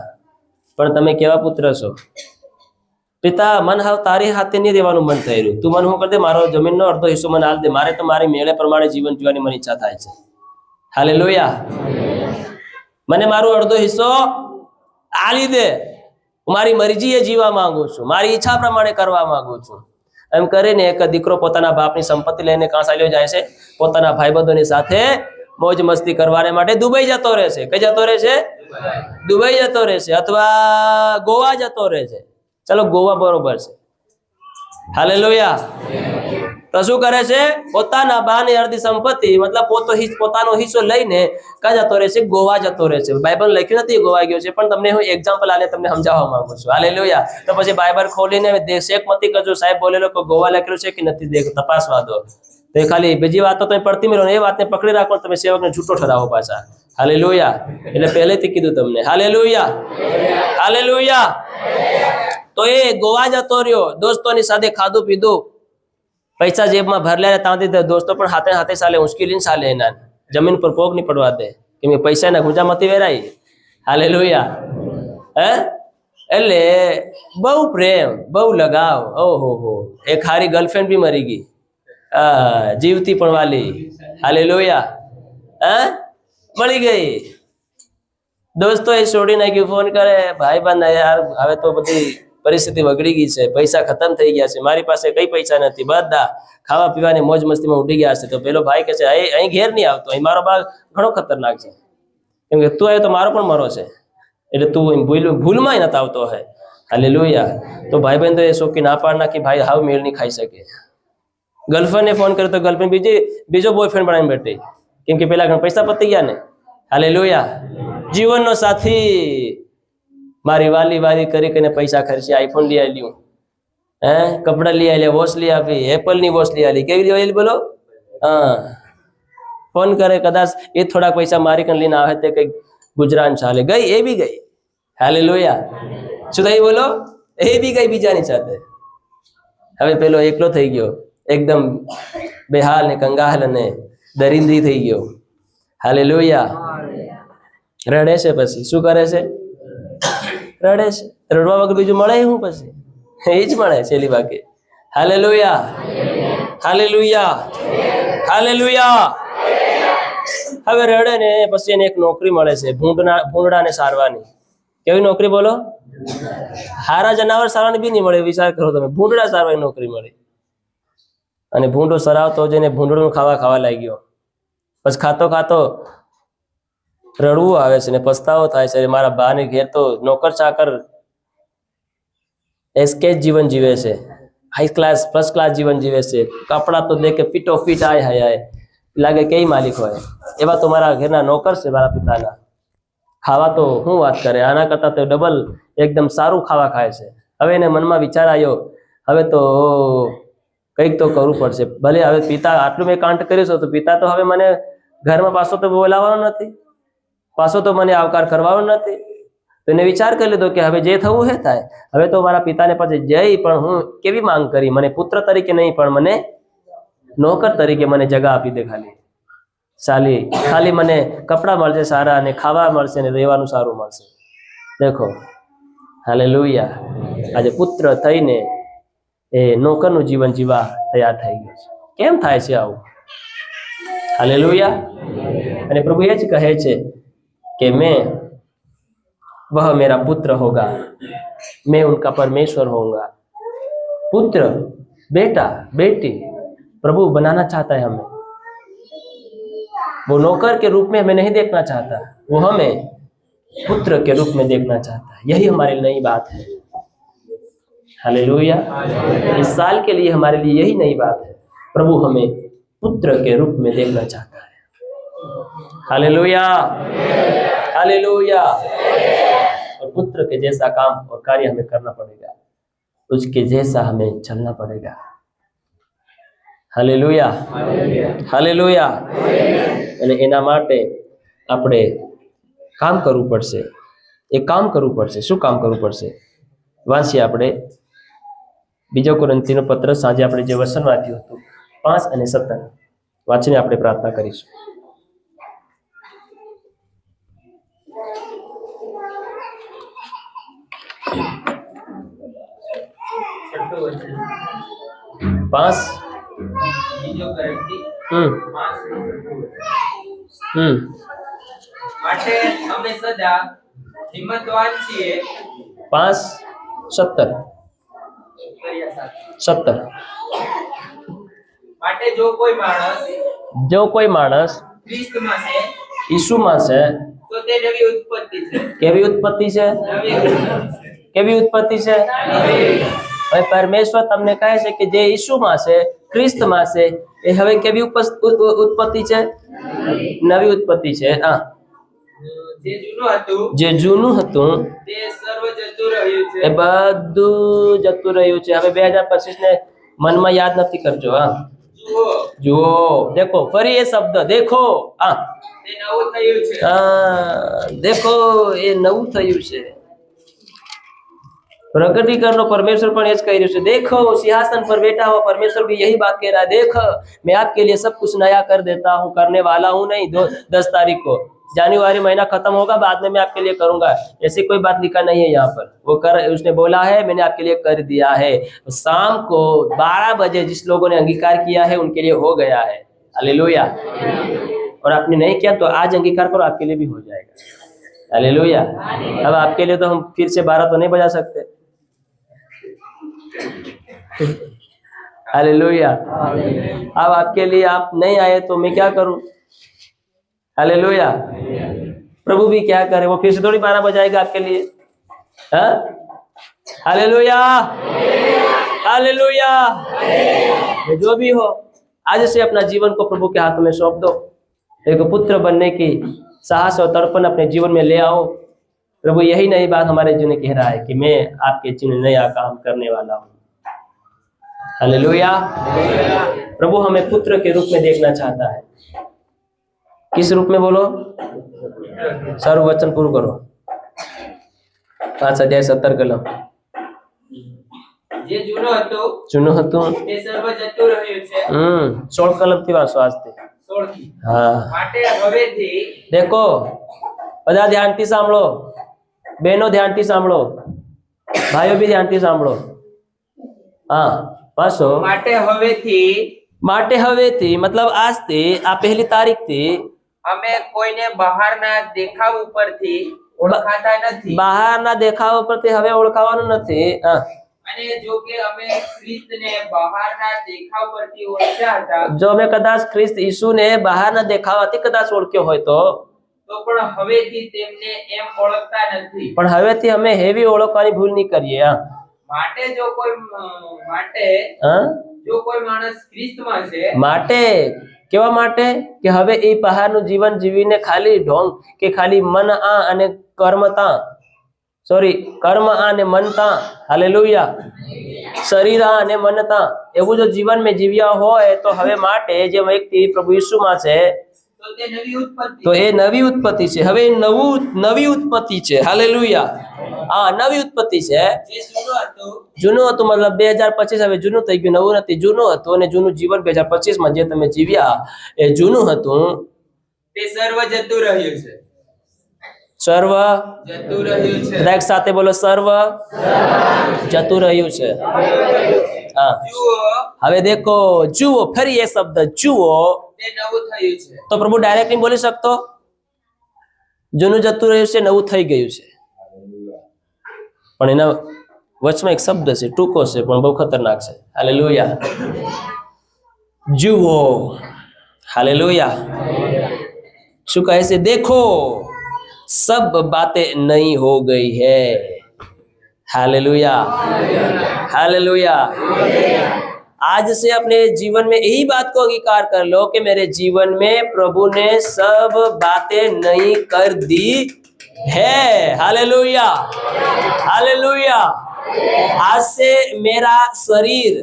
પણ તમે કેવા પુત્ર છો? પિતા મન હાવ તારી હાથે નહીં દેવાનું મન થઈ રહ્યું, તું મને શું કરી દે, મારો જમીનનો અડધો હિસ્સો મને આલ દે, મારે તો મારી મેળે પ્રમાણે જીવન જીવવાની મને ઈચ્છા થાય છે। હાલેલુયા। મને મારો અડધો હિસ્સો આલી દે, હું મારી મરજીએ જીવા માંગુ છું, મારી ઈચ્છા પ્રમાણે કરવા માંગુ છું। એમ કરીને એક દીકરો પોતાના બાપની સંપત્તિ લઈને કાં ચાલ્યો જાય છે, પોતાના ભાઈબંધોની સાથે મોજ મસ્તી કરવાને માટે દુબઈ જતો રહેશે। કઈ જતો રહેશે? દુબઈ જતો રહેશે અથવા ગોવા જતો રહેશે। ચલો ગોવા બરોબર છે। હાલેલુયા। તો શું કરે છે? પોતાના બાની અડધી સંપત્તિ મતલબ પોતાનો હિસ્સો લઈને ક્યાં જતો રહેશે? ગોવા જતો રહેશે। બાઇબલ લખ્યું નથી ગોવા ગયો છે, પણ તમને હું એક્ઝામ્પલ આલે તમને સમજાવવા માંગુ છું। હાલેલુયા। તો પછી બાઇબલ ખોલીને ચેક મતી કરજો સાહેબ બોલેલો કે ગોવા લખેલું છે કે નથી, દેખ તપાસવા દો। તો ખાલી બીજી વાતો તમે પડતી મેળવો, એ વાતને પકડી રાખો, તમે સેવકને છૂટો ઠરાવો પાછા। હાલેલુયા। એટલે પહેલેથી કીધું તમને। હાલેલુયા। હાલેલુયા। તો એ ગોવા જતો રહ્યો, દોસ્તોની સાથે ખાધું પીધું, પૈસા જેબમાં ભરલ્યા, ત્યાંથી દોસ્તો પણ હાથે હાથે ચાલે, ઉશ્કેલીને ચાલે, એના જમીન પર પોગ નહીં પડવા દે, કેમ કે પૈસાના ગુંજામાંથી વેરાય। હાલેલુયા। હે એટલે બહુ પ્રેમ, બહુ લગાવ। ઓહો હો, એક હારી ગર્લફ્રેન્ડ બી મરી ગઈ, જીવતી પણ વાલી। હાલેલુયા। હે મળી ગઈ। દોસ્તો એ છોડી નાખ્યું, ફોન કરે, ભાઈ બંધ યાર હવે તો બધી પરિસ્થિતિ વગડી ગઈ છે, પૈસા ખતમ થઈ ગયા છે, મારી પાસે કઈ પૈસા નથી, બધા ખાવા પીવાની મોજ મસ્તીમાં ઉડી ગયા છે। તો પેલો ભાઈ કહે છે અહીં ઘેર નહીં આવતો, અહીં મારો બાગ ઘણો ખતરનાક છે, કેમ કે તું આવ્યો તો મારો પણ મરો છે, એટલે તું ભૂલમાં નથી આવતો હે। હાલેલુયા। તો ભાઈ બહેન તો એ શોકી ના પાડ નાખી, ભાઈ હાવ મેળ નહીં ખાઈ શકે। ગર્લફ્રેન્ડને ફોન કર્યો તો ગર્લફ્રેન્ડ બીજો બોયફ્રેન્ડ બનાવીને બેઠી, કેમ કે પેલા પૈસા પતી ગયા ને। હાલેલુયા। જીવનનો સાથી મારી વાલી વાલી કરીને પૈસા ખર્ચી, આઈફોન લઈ આવ્યું, હે કપડા લઈ આવ્યા, વોચ લઈ આપી, એપલની વોચ લઈ આવી, કેવી લઈ આવેલી બોલો? હા ફોન કરે, કદાચ એ થોડા પૈસા મારી કન લઈને આવે તે કંઈક ગુજરાન ચાલે, ગઈ એ બી ગઈ। હાલેલુયા। શું થઈ બોલો? એ બી ગઈ બીજાની સાથે। હવે પેલો એકલો થઈ ગયો, એકદમ બેહાલ ને કંગાલ અને દરિંદ્રી થઈ ગયો। હાલેલુયા। રડે છે, પછી શું કરે છે? રડે છે। રડવા વગર બીજું મળે શું? પછી એ જ મળે છેલ્લી બાકી। હાલેલુયા। હાલેલુયા। હાલેલુયા। હવે રડે ને પછી એને એક નોકરી મળે છે, ભૂંડડાને સારવાની। કેવી નોકરી બોલો? હારા જનાવર સારવાની બી નહીં મળે, વિચાર કરો તમે, ભૂંડડા સારવાની નોકરી મળી। અને ભૂંડો સરાવતો જઈને ભૂંડડું ખાવા લાગ્યો, પછી ખાતો ખાતો રડવું આવે છે ને પસ્તાવો થાય છે, મારા બાને ઘેર તો નોકર ચાકર એસ્કેચ જીવન જીવે છે, હાઈ ક્લાસ ફર્સ્ટ ક્લાસ જીવન જીવે છે, કપડા તો દેખે ફીટો ફીટ આય હાય આય લાગે કઈ માલિક હોય, એવા તો મારા ઘરના નોકર છે મારા પિતાના। ખાવા તો શું વાત કરે, આના કરતા તો ડબલ એકદમ સારું ખાવા ખાય છે। હવે એને મનમાં વિચાર આવ્યો, હવે તો કંઈક તો કરવું પડશે, ભલે હવે પિતા આટલું મેં કાંડ કર્યું છે, તો પિતા તો હવે મને ઘરમાં પાછો તો બોલાવવાનો નથી, પાછો તો મને આવકાર કરવાનો નથી। તો એને વિચાર કરી લીધો કે હવે જે થવું હે થાય, હવે તો મારા પિતાને પછી જઈ પણ હું કેવી માંગ કરી, મને પુત્ર તરીકે નહીં પણ મને નોકર તરીકે મને જગા આપી દે, ખાલી મને કપડાં મળશે સારા, અને ખાવા મળશે ને રહેવાનું સારું મળશે। દેખો હાલેલુયા। આજે પુત્ર થઈને એ નોકરનું જીવન જીવવા તૈયાર થઈ ગયો છે. કેમ થાય છે આવું? હાલેલુયા. અને પ્રભુ એ જ કહે છે કે वह मेरा पुत्र होगा, मैं उनका परमेश्वर होऊंगा. पुत्र, बेटा, बेटी प्रभु बनाना चाहता है हमें. वो नौकर के रूप में हमें नहीं देखना चाहता, वो हमें पुत्र के रूप में देखना चाहता है. यही हमारे लिए नई बात है. हालेलुया. इस साल के लिए हमारे लिए यही नई बात है. प्रभु हमें पुत्र के रूप में देखना चाहता है. Hallelujah, hallelujah. और पुत्र के जैसा काम और कार्य हमें करना पड़ेगा, उसके जैसा हमें चलना पड़ेगा. Hallelujah, hallelujah. અને એના માટે આપણે કામ કરવું પડશે. એ કામ કરવું પડશે. શું કામ કરવું પડશે? વાંચીએ આપણે બીજો કોરિન્થીનો પત્ર. સાંજે આપણે જે વચન વાંચ્યું હતું 5 અને 17 વાંચીને આપણે પ્રાર્થના કરીશું. છઠ્ઠું વચન. 5 બીજો કોરિન્થી હમ 5 માટે અમે સદા હિંમતવાન છીએ. 5:17 માટે જો કોઈ માણસ ખ્રિસ્તમાં છે ઈસુમાં છે તો તે નવી ઉત્પત્તિ છે. કેવી ઉત્પત્તિ છે? કેવી ઉત્પત્તિ છે? હવે પરમેશ્વર તમને કહે છે કે જે ઈસુમાં છે, ખ્રિસ્તમાં છે, એ હવે કેવી ઉત્પત્તિ છે? નવી ઉત્પત્તિ છે. હા, જે જૂનું હતું તે સર્વ જતું રહ્યું છે. એ બધું જતું રહ્યું છે. હવે 2025 ને મનમાં યાદ નથી કરજો. હા, જુઓ, દેખો, ફરી એ શબ્દ દેખો. હા, તે નવું થયું છે. હા, દેખો, એ નવું થયું છે. प्रकटीकरण परमेश्वर पर ऐसा कह रहे हैं, देखो सिंहासन पर बैठा हुआ परमेश्वर भी यही बात कह रहा है, देख मैं आपके लिए सब कुछ नया कर देता हूँ, करने वाला हूँ नहीं. 10 तारीख को जनवरी महीना खत्म होगा, बाद में मैं आपके लिए करूंगा, ऐसी कोई बात लिखा नहीं है यहाँ पर. वो उसने बोला है मैंने आपके लिए कर दिया है. शाम को 12 बजे जिस लोगों ने अंगीकार किया है उनके लिए हो गया है. हालेलुया. और आपने नहीं किया तो आज अंगीकार करो, आपके लिए भी हो जाएगा. हालेलुया. अब आपके लिए तो हम फिर से 12 तो नहीं बजा सकते. हालेलुया. अब आपके लिए आप नहीं आए तो मैं क्या करूं? हालेलुया. प्रभु भी क्या करे, वो फिर से थोड़ी 12 बजाएगा आपके लिए. हाँ, हालेलुया, हालेलुया. जो भी हो, आज से अपना जीवन को प्रभु के हाथ में सौंप दो. एक पुत्र बनने की साहस और तड़पन अपने जीवन में ले आओ. प्रभु यही नई बात हमारे जीवन में कह रहा है कि मैं आपके जीवन में नया काम करने वाला हूँ. हालेलुया. प्रभु हमें पुत्र के रूप में देखना चाहता है. किस रूप में बोलो? सर्व वचन पूर्ण करो. 5:17 कलम. જે જૂનું હતું તે સર્વ જતું રહ્યું છે. 16 કલમથી વાંચો આજથી. 16 થી. હા, માટે હવેથી देखो, બધા ધ્યાનથી સાંભળો, બહેનો ધ્યાનથી સાંભળો, ભાઈઓ भी ધ્યાનથી સાંભળો. હા, વાંચો. માટે હવેથી મતલબ આજથી, આ 1 તારીખથી અમે કોઈને બહારના દેખાવ ઉપરથી ઓળખાતા નથી. બહારના દેખાવ ઉપરથી હવે ઓળખાવાનું નથી. હા, અને જો કે અમે ખ્રિસ્તને બહારના દેખાવ પરથી ઓળખ્યા હતા, જો અમે કદાચ ખ્રિસ્ત ઈસુને બહારના દેખાવાથી કદાચ ઓળખ્યો હોય તો પણ હવેથી તેમને એમ ઓળખતા નથી. પણ હવેથી અમે હેવી ઓળખવાની ભૂલ નહીં કરીએ. હા, માટે જો કોઈ માણસ ખ્રિસ્તમાં છે, માટે કેવા માટે કે હવે એ બહારનું જીવન જીવીને ખાલી ઢોંગ કે ખાલી મન આ અને કર્મ તા, કર્મ આ અને મન તા. હાલેલુયા. શરીર આ અને મન તા એવું જો જીવન મેં જીવ્યા હોય તો હવે માટે જે વ્યક્તિ પ્રભુ ઈસુમાં છે તો એ નવી ઉત્પત્તિ છે. હવે નવી ઉત્પત્તિ છે. હાલેલુયા. હા, નવી ઉત્પત્તિ છે. જૂનું હતું મતલબ 2025 હવે જૂનું થઈ ગયું, નવું નથી. જૂનું હતું અને જૂનું જીવન 2025 માં જે તમે જીવ્યા એ જૂનું હતું, તે સર્વ જતું રહ્યું છે. સર્વ જતું રહ્યું છે. એક સાથે બોલો, સર્વ જતું રહ્યું છે. હા. જુઓ હવે દેખો જુઓ, ફરી એ શબ્દ જુઓ, તે નવું થયું છે. તો પ્રભુ ડાયરેક્ટ નહીં બોલી શકતો? જૂનું જતું રહ્યું છે, નવું થઈ ગયું છે. પણ એના વચમાં એક શબ્દ છે, ટૂંકો છે પણ બહુ ખતરનાક છે. હાલેલુયા. જુઓ, હાલેલુયા. શું કહે છે? દેખો सब बातें नई हो गई है। Hallelujah, hallelujah. आज से अपने जीवन में यही बात को अंगीकार कर लो कि मेरे जीवन में प्रभु ने सब बातें नई कर दी है। Hallelujah, hallelujah. आज से मेरा शरीर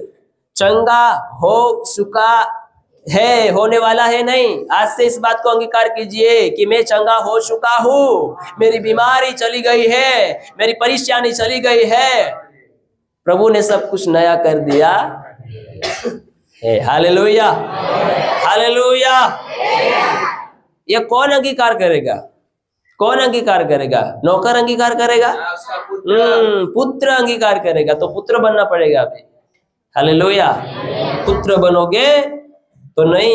चंगा हो चुका है, होने वाला है नहीं। आज से इस बात को अंगीकार कीजिए कि मैं चंगा हो चुका हूँ, मेरी बीमारी चली गई है, मेरी परेशानी चली गई है, प्रभु ने सब कुछ नया कर दिया है। Hallelujah, hallelujah. ये कौन अंगीकार करेगा? कौन अंगीकार करेगा? नौकर अंगीकार करेगा? उसका पुत्र पुत्र अंगीकार करेगा। तो पुत्र बनना पड़ेगा अभी। हालेलुया। पुत्र बनोगे तो नई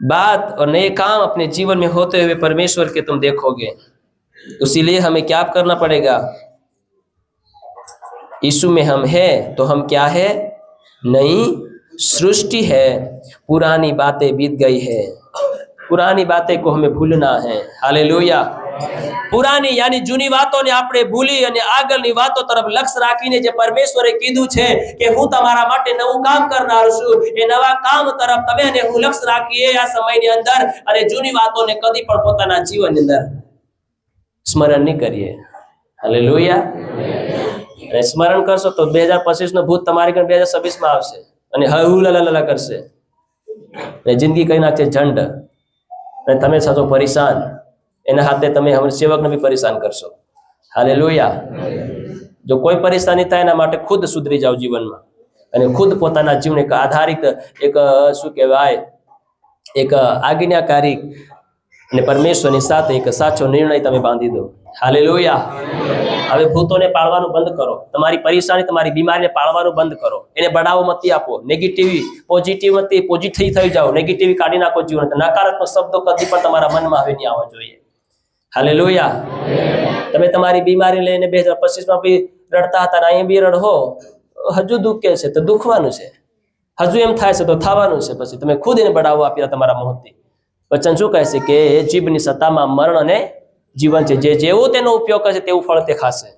बात और नए काम अपने जीवन में होते हुए परमेश्वर के तुम देखोगे। इसीलिए हमें क्या करना पड़ेगा? यीशु में हम है तो हम क्या है? नई सृष्टि है। पुरानी बातें बीत गई है, पुरानी बातें को हमें भूलना है। हालेलुया। પુરાની યાની જૂની વાતોને આપણે ભૂલી અને આગળની વાતો તરફ લક્ષ્ય રાખીને જે પરમેશ્વરે કીધું છે કે હું તમારા માટે નવું કામ કરનાર છું, એ નવા કામ તરફ તમે અને હું લક્ષ્ય રાખીએ આ સમયની અંદર, અને જૂની વાતોને કદી પણ પોતાના જીવનની અંદર સ્મરણ નહીં કરીએ. હાલેલુયા. અને સ્મરણ કરશો તો 2025 નો ભૂત તમારી ઘર 2026 માં આવશે અને હઉલલા કરશે અને જિંદગી કઈ નાખશે ઝંડ, અને તમે થશો પરેશાન. એના હાથે તમે હમણાં સેવકને બી પરેશાન કરશો. હાલેલુયા. જો કોઈ પરેશાની થાય એના માટે ખુદ સુધરી જાઓ જીવનમાં, અને ખુદ પોતાના જીવન એક આધારિત એક શું કહેવાય એક આજ્ઞાકારી અને પરમેશ્વરની સાથે એક સાચો નિર્ણય તમે બાંધી દો. હાલેલુયા. હવે ભૂતોને પાળવાનું બંધ કરો, તમારી પરેશાની તમારી બીમારીને પાળવાનું બંધ કરો, એને બઢાવો મતી આપો. નેગેટિવ પોઝિટિવ મતી પોઝિટિવ થઈ જાઓ, નેગેટિવ કાઢી નાખો જીવન. નકારાત્મક શબ્દો કદી પણ તમારા મનમાં હવે નહીં આવવા જોઈએ. હાલેલુયા. તમે તમારી બીમારી લઈને 2025 માં બી રડતા હતા, અહીંયા બી રડો, હજુ દુખે છે તો દુખવાનું છે, હજુ એમ થાય છે તો થવાનું છે. પછી તમે ખુદ એને બઢાવો આપી તમારા મોહથી. વચન શું કહે છે કે જીભની સત્તામાં મરણ અને જીવન છે, જે જેવો તેનો ઉપયોગ કરશે તેવું ફળ તે ખાશે.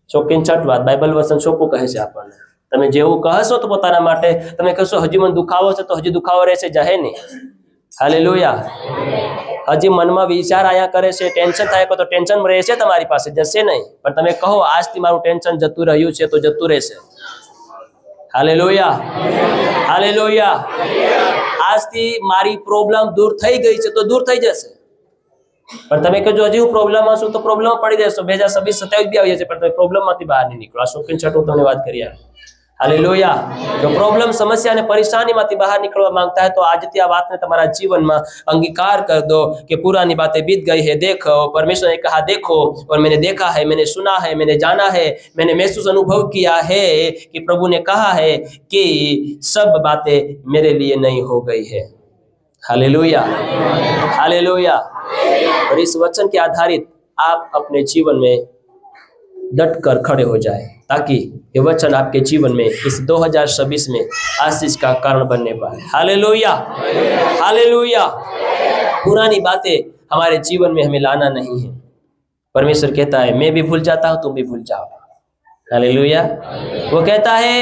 ચોખ્ખી છઠ વાત બાઇબલ વચન ચોખ્ખું કહે છે આપણને. તમે જેવું કહેશો તો પોતાના માટે, તમે કહેશો હજી મને દુખાવો છે તો હજી દુખાવો રહેશે, જાહે નહીં. હાલેલુયા. હજી મનમાં વિચાર આયા કરે છે, ટેન્શન થાય તો ટેન્શન રહેશે તમારી પાસે, જશે નહીં. પણ તમે કહો આજથી મારું ટેન્શન જતું રહ્યું છે તો જતું રહેશે. Hallelujah, hallelujah. આજથી મારી પ્રોબ્લેમ દૂર થઈ ગઈ છે તો દૂર થઈ જશે. પણ તમે કહેજો હજી હું પ્રોબ્લેમમાં છું તો પ્રોબ્લેમ પડી જશો. 2026 27 બી આવી જશે પણ તમે પ્રોબ્લેમમાંથી બહાર નહીં નીકળો. આ શોખીન છઠ્ઠું તમને વાત કરી. હાલેલુયા. જો પ્રોબ્લેમ સમસ્યા અને પરેશાનીમાંથી બહાર निकलवा માંગતા है तो આજથી આ વાતને તમારા જીવનમાં अंगीकार कर दो कि पुरानी बातें बीत गई है. देखो परमेश्वर ने कहा देखो, और मैंने देखा है, मैंने सुना है, मैंने जाना है, मैंने महसूस अनुभव किया है कि प्रभु ने कहा है कि सब बातें मेरे लिए नई हो गई है. Hallelujah, hallelujah. और इस वचन के आधारित आप अपने जीवन में डट कर खड़े हो जाए ताकि ये वचन आपके जीवन में इस 2026 में आशीष का कारण बनने पाए. Hallelujah, hallelujah. पुरानी बातें हमारे जीवन में हमें लाना नहीं है. परमेश्वर कहता है मैं भी भूल जाता हूँ, तुम भी भूल जाओ. हालेलुया. वो कहता है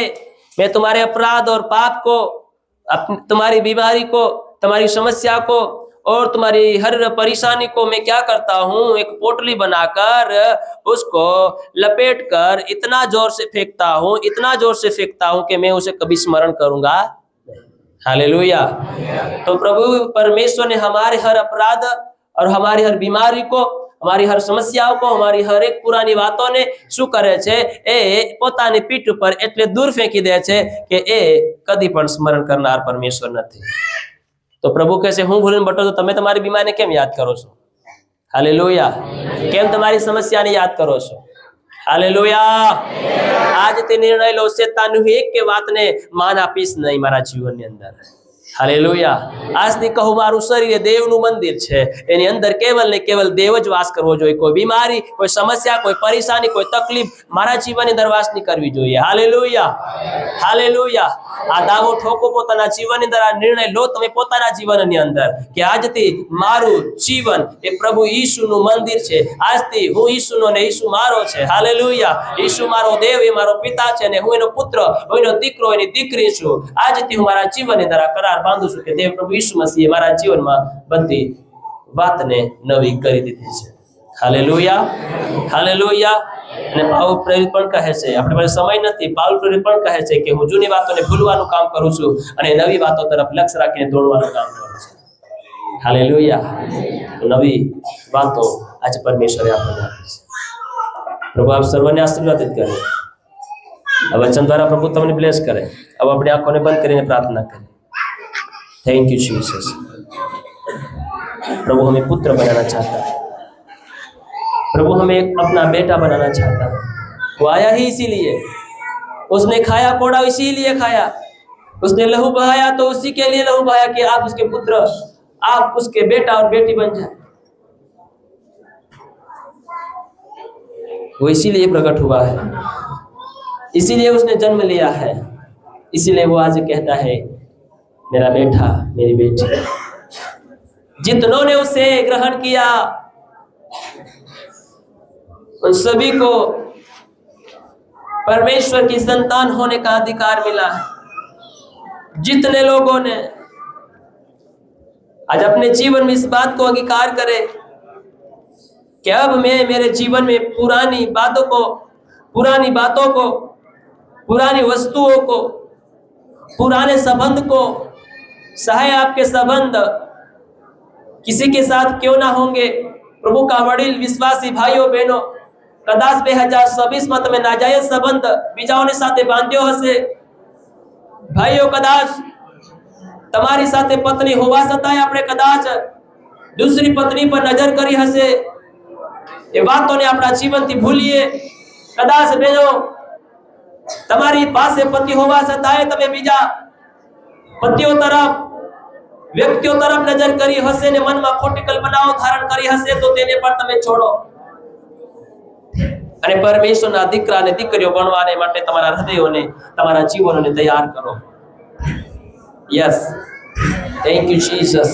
मैं तुम्हारे अपराध और पाप को, तुम्हारी बीमारी को, तुम्हारी समस्या को और तुम्हारी हर परेशानी को मैं क्या करता हूँ, एक पोटली बनाकर उसको लपेट कर इतना जोर से फेंकता हूँ, इतना जोर से फेंकता हूँ कि मैं उसे कभी स्मरण करूंगा. हालेलुया. तो प्रभु परमेश्वर ने हमारे हर अपराध और हमारी हर बीमारी को, हमारी हर समस्याओं को, हमारी हर एक पुरानी बातों ने શું કરે છે એ પોતાની પીઠ ઉપર એટલે દૂર ફેંકી દે છે કે એ કદી પણ સ્મરણ કરનાર પરમેશ્વર નથી. तो प्रभु कहते हूँ भूलन बटो तो तमे तुम्हारी बीमारी ने केम याद करो छो. हालेलुया. केम तुम्हारी समस्या ने याद करो छो. હાલેલુયા. આજથી નિર્ણય લો, શેતાનની એક કે વાતને માન આપીશ નહીં મારા જીવનની અંદર. હાલેલુયા. આજથી કહું, મારું શરીર એ દેવનું મંદિર છે, એની અંદર કેવલ ને કેવલ દેવ જ વાસ કરવો જોઈએ. કોઈ બીમારી, કોઈ સમસ્યા, કોઈ પરેશાની, કોઈ તકલીફ મારા જીવનની અંદર વાસ નહીં કરવી જોઈએ. Hallelujah, hallelujah. આ દાવો ઠોકો પોતાના જીવનની અંદર. આ નિર્ણય લો તમે પોતાના જીવનની અંદર કે આજથી મારું જીવન એ પ્રભુ ઈસુનું મંદિર છે. આજથી હું ઈસુનો ને ઈસુ મારો છે. હાલેલુયા. ઈસુ મારો દેવ, એ મારો પિતા છે, અને હું એનો પુત્ર, હું એનો દીકરો, એની દીકરી છું. આજથી હું મારા જીવનની અંદર આ કરાર બાંધું છું કે દેવ પ્રભુ ઈસુ મસીહે મારા જીવનમાં બધી વાતને નવી કરી દીધી છે. Hallelujah, hallelujah. અને પાઉલ પ્રેરિત પણ કહે છે, આપણે પાસે સમય નથી, પાઉલ પ્રેરિત પણ કહે છે કે હું જૂની વાતોને ભૂલવાનું કામ કરું છું અને નવી વાતો તરફ લક્ષ્ય રાખીને દોડવાનું કામ કરું છું. હાલેલુયા. નવી વાતો આજે પરમેશ્વરે આપણને આપી છે. પ્રભુ આપ સર્વને આશીર્વાદિત કરે. આ વચન દ્વારા પ્રભુ તમને બ્લેસ કરે. अब अपनी आंखों ने बंद કરીને प्रार्थना करें. Thank you Jesus. प्रभु हमें पुत्र बनाना चाहता है, प्रभु हमें अपना बेटा बनाना चाहता है. वो आया ही इसीलिए, उसने खाया कोड़ा इसीलिए खाया, उसने लहू बहाया तो उसी के लिए लहू बहाया कि आप उसके पुत्र, आप उसके बेटा और बेटी बन जाए. वो इसीलिए प्रकट हुआ है, इसीलिए उसने जन्म लिया है, इसीलिए वो आज कहता है मेरा बेटा, मेरी बेटी. जितनों ने उसे ग्रहण किया उन सभी को परमेश्वर की संतान होने का अधिकार मिला है. जितने लोगों ने आज अपने जीवन में इस बात को अंगीकार करे कि अब मैं मेरे जीवन में पुरानी बातों को, पुरानी वस्तुओं को, पुराने संबंध को, चाहे आपके संबंध किसी के साथ क्यों ना होंगे, प्रभु का वडील विश्वासी भाइयों बहनों, कदाच 2026 માં તમે નાજાયજ સંબંધ બીજાઓની સાથે બાંધ્યો હશે. ભાઈઓ, કદાચ તમારી સાથે પત્ની હોવા છતાંય આપણે કદાચ દૂસરી પત્ની પર નજર કરી હશે. એ વાતોને આપણા જીવનથી ભૂલીએ. કદાચ બેનો, તમારી પાસે પતિ હોવા છતાંય તમે બીજા પતિઓ તરફ, વ્યક્તિઓ તરફ નજર કરી હશે ને મનમાં ખોટી કલ્પનાઓ ધારણ કરી હશે, તો તેને પણ તમે છોડો અને પરમેશ્વરના દીકરા અને દીકરીઓ બનવાને માટે તમારા હૃદયોને, તમારા જીવનોને તૈયાર કરો. Yes, thank you Jesus.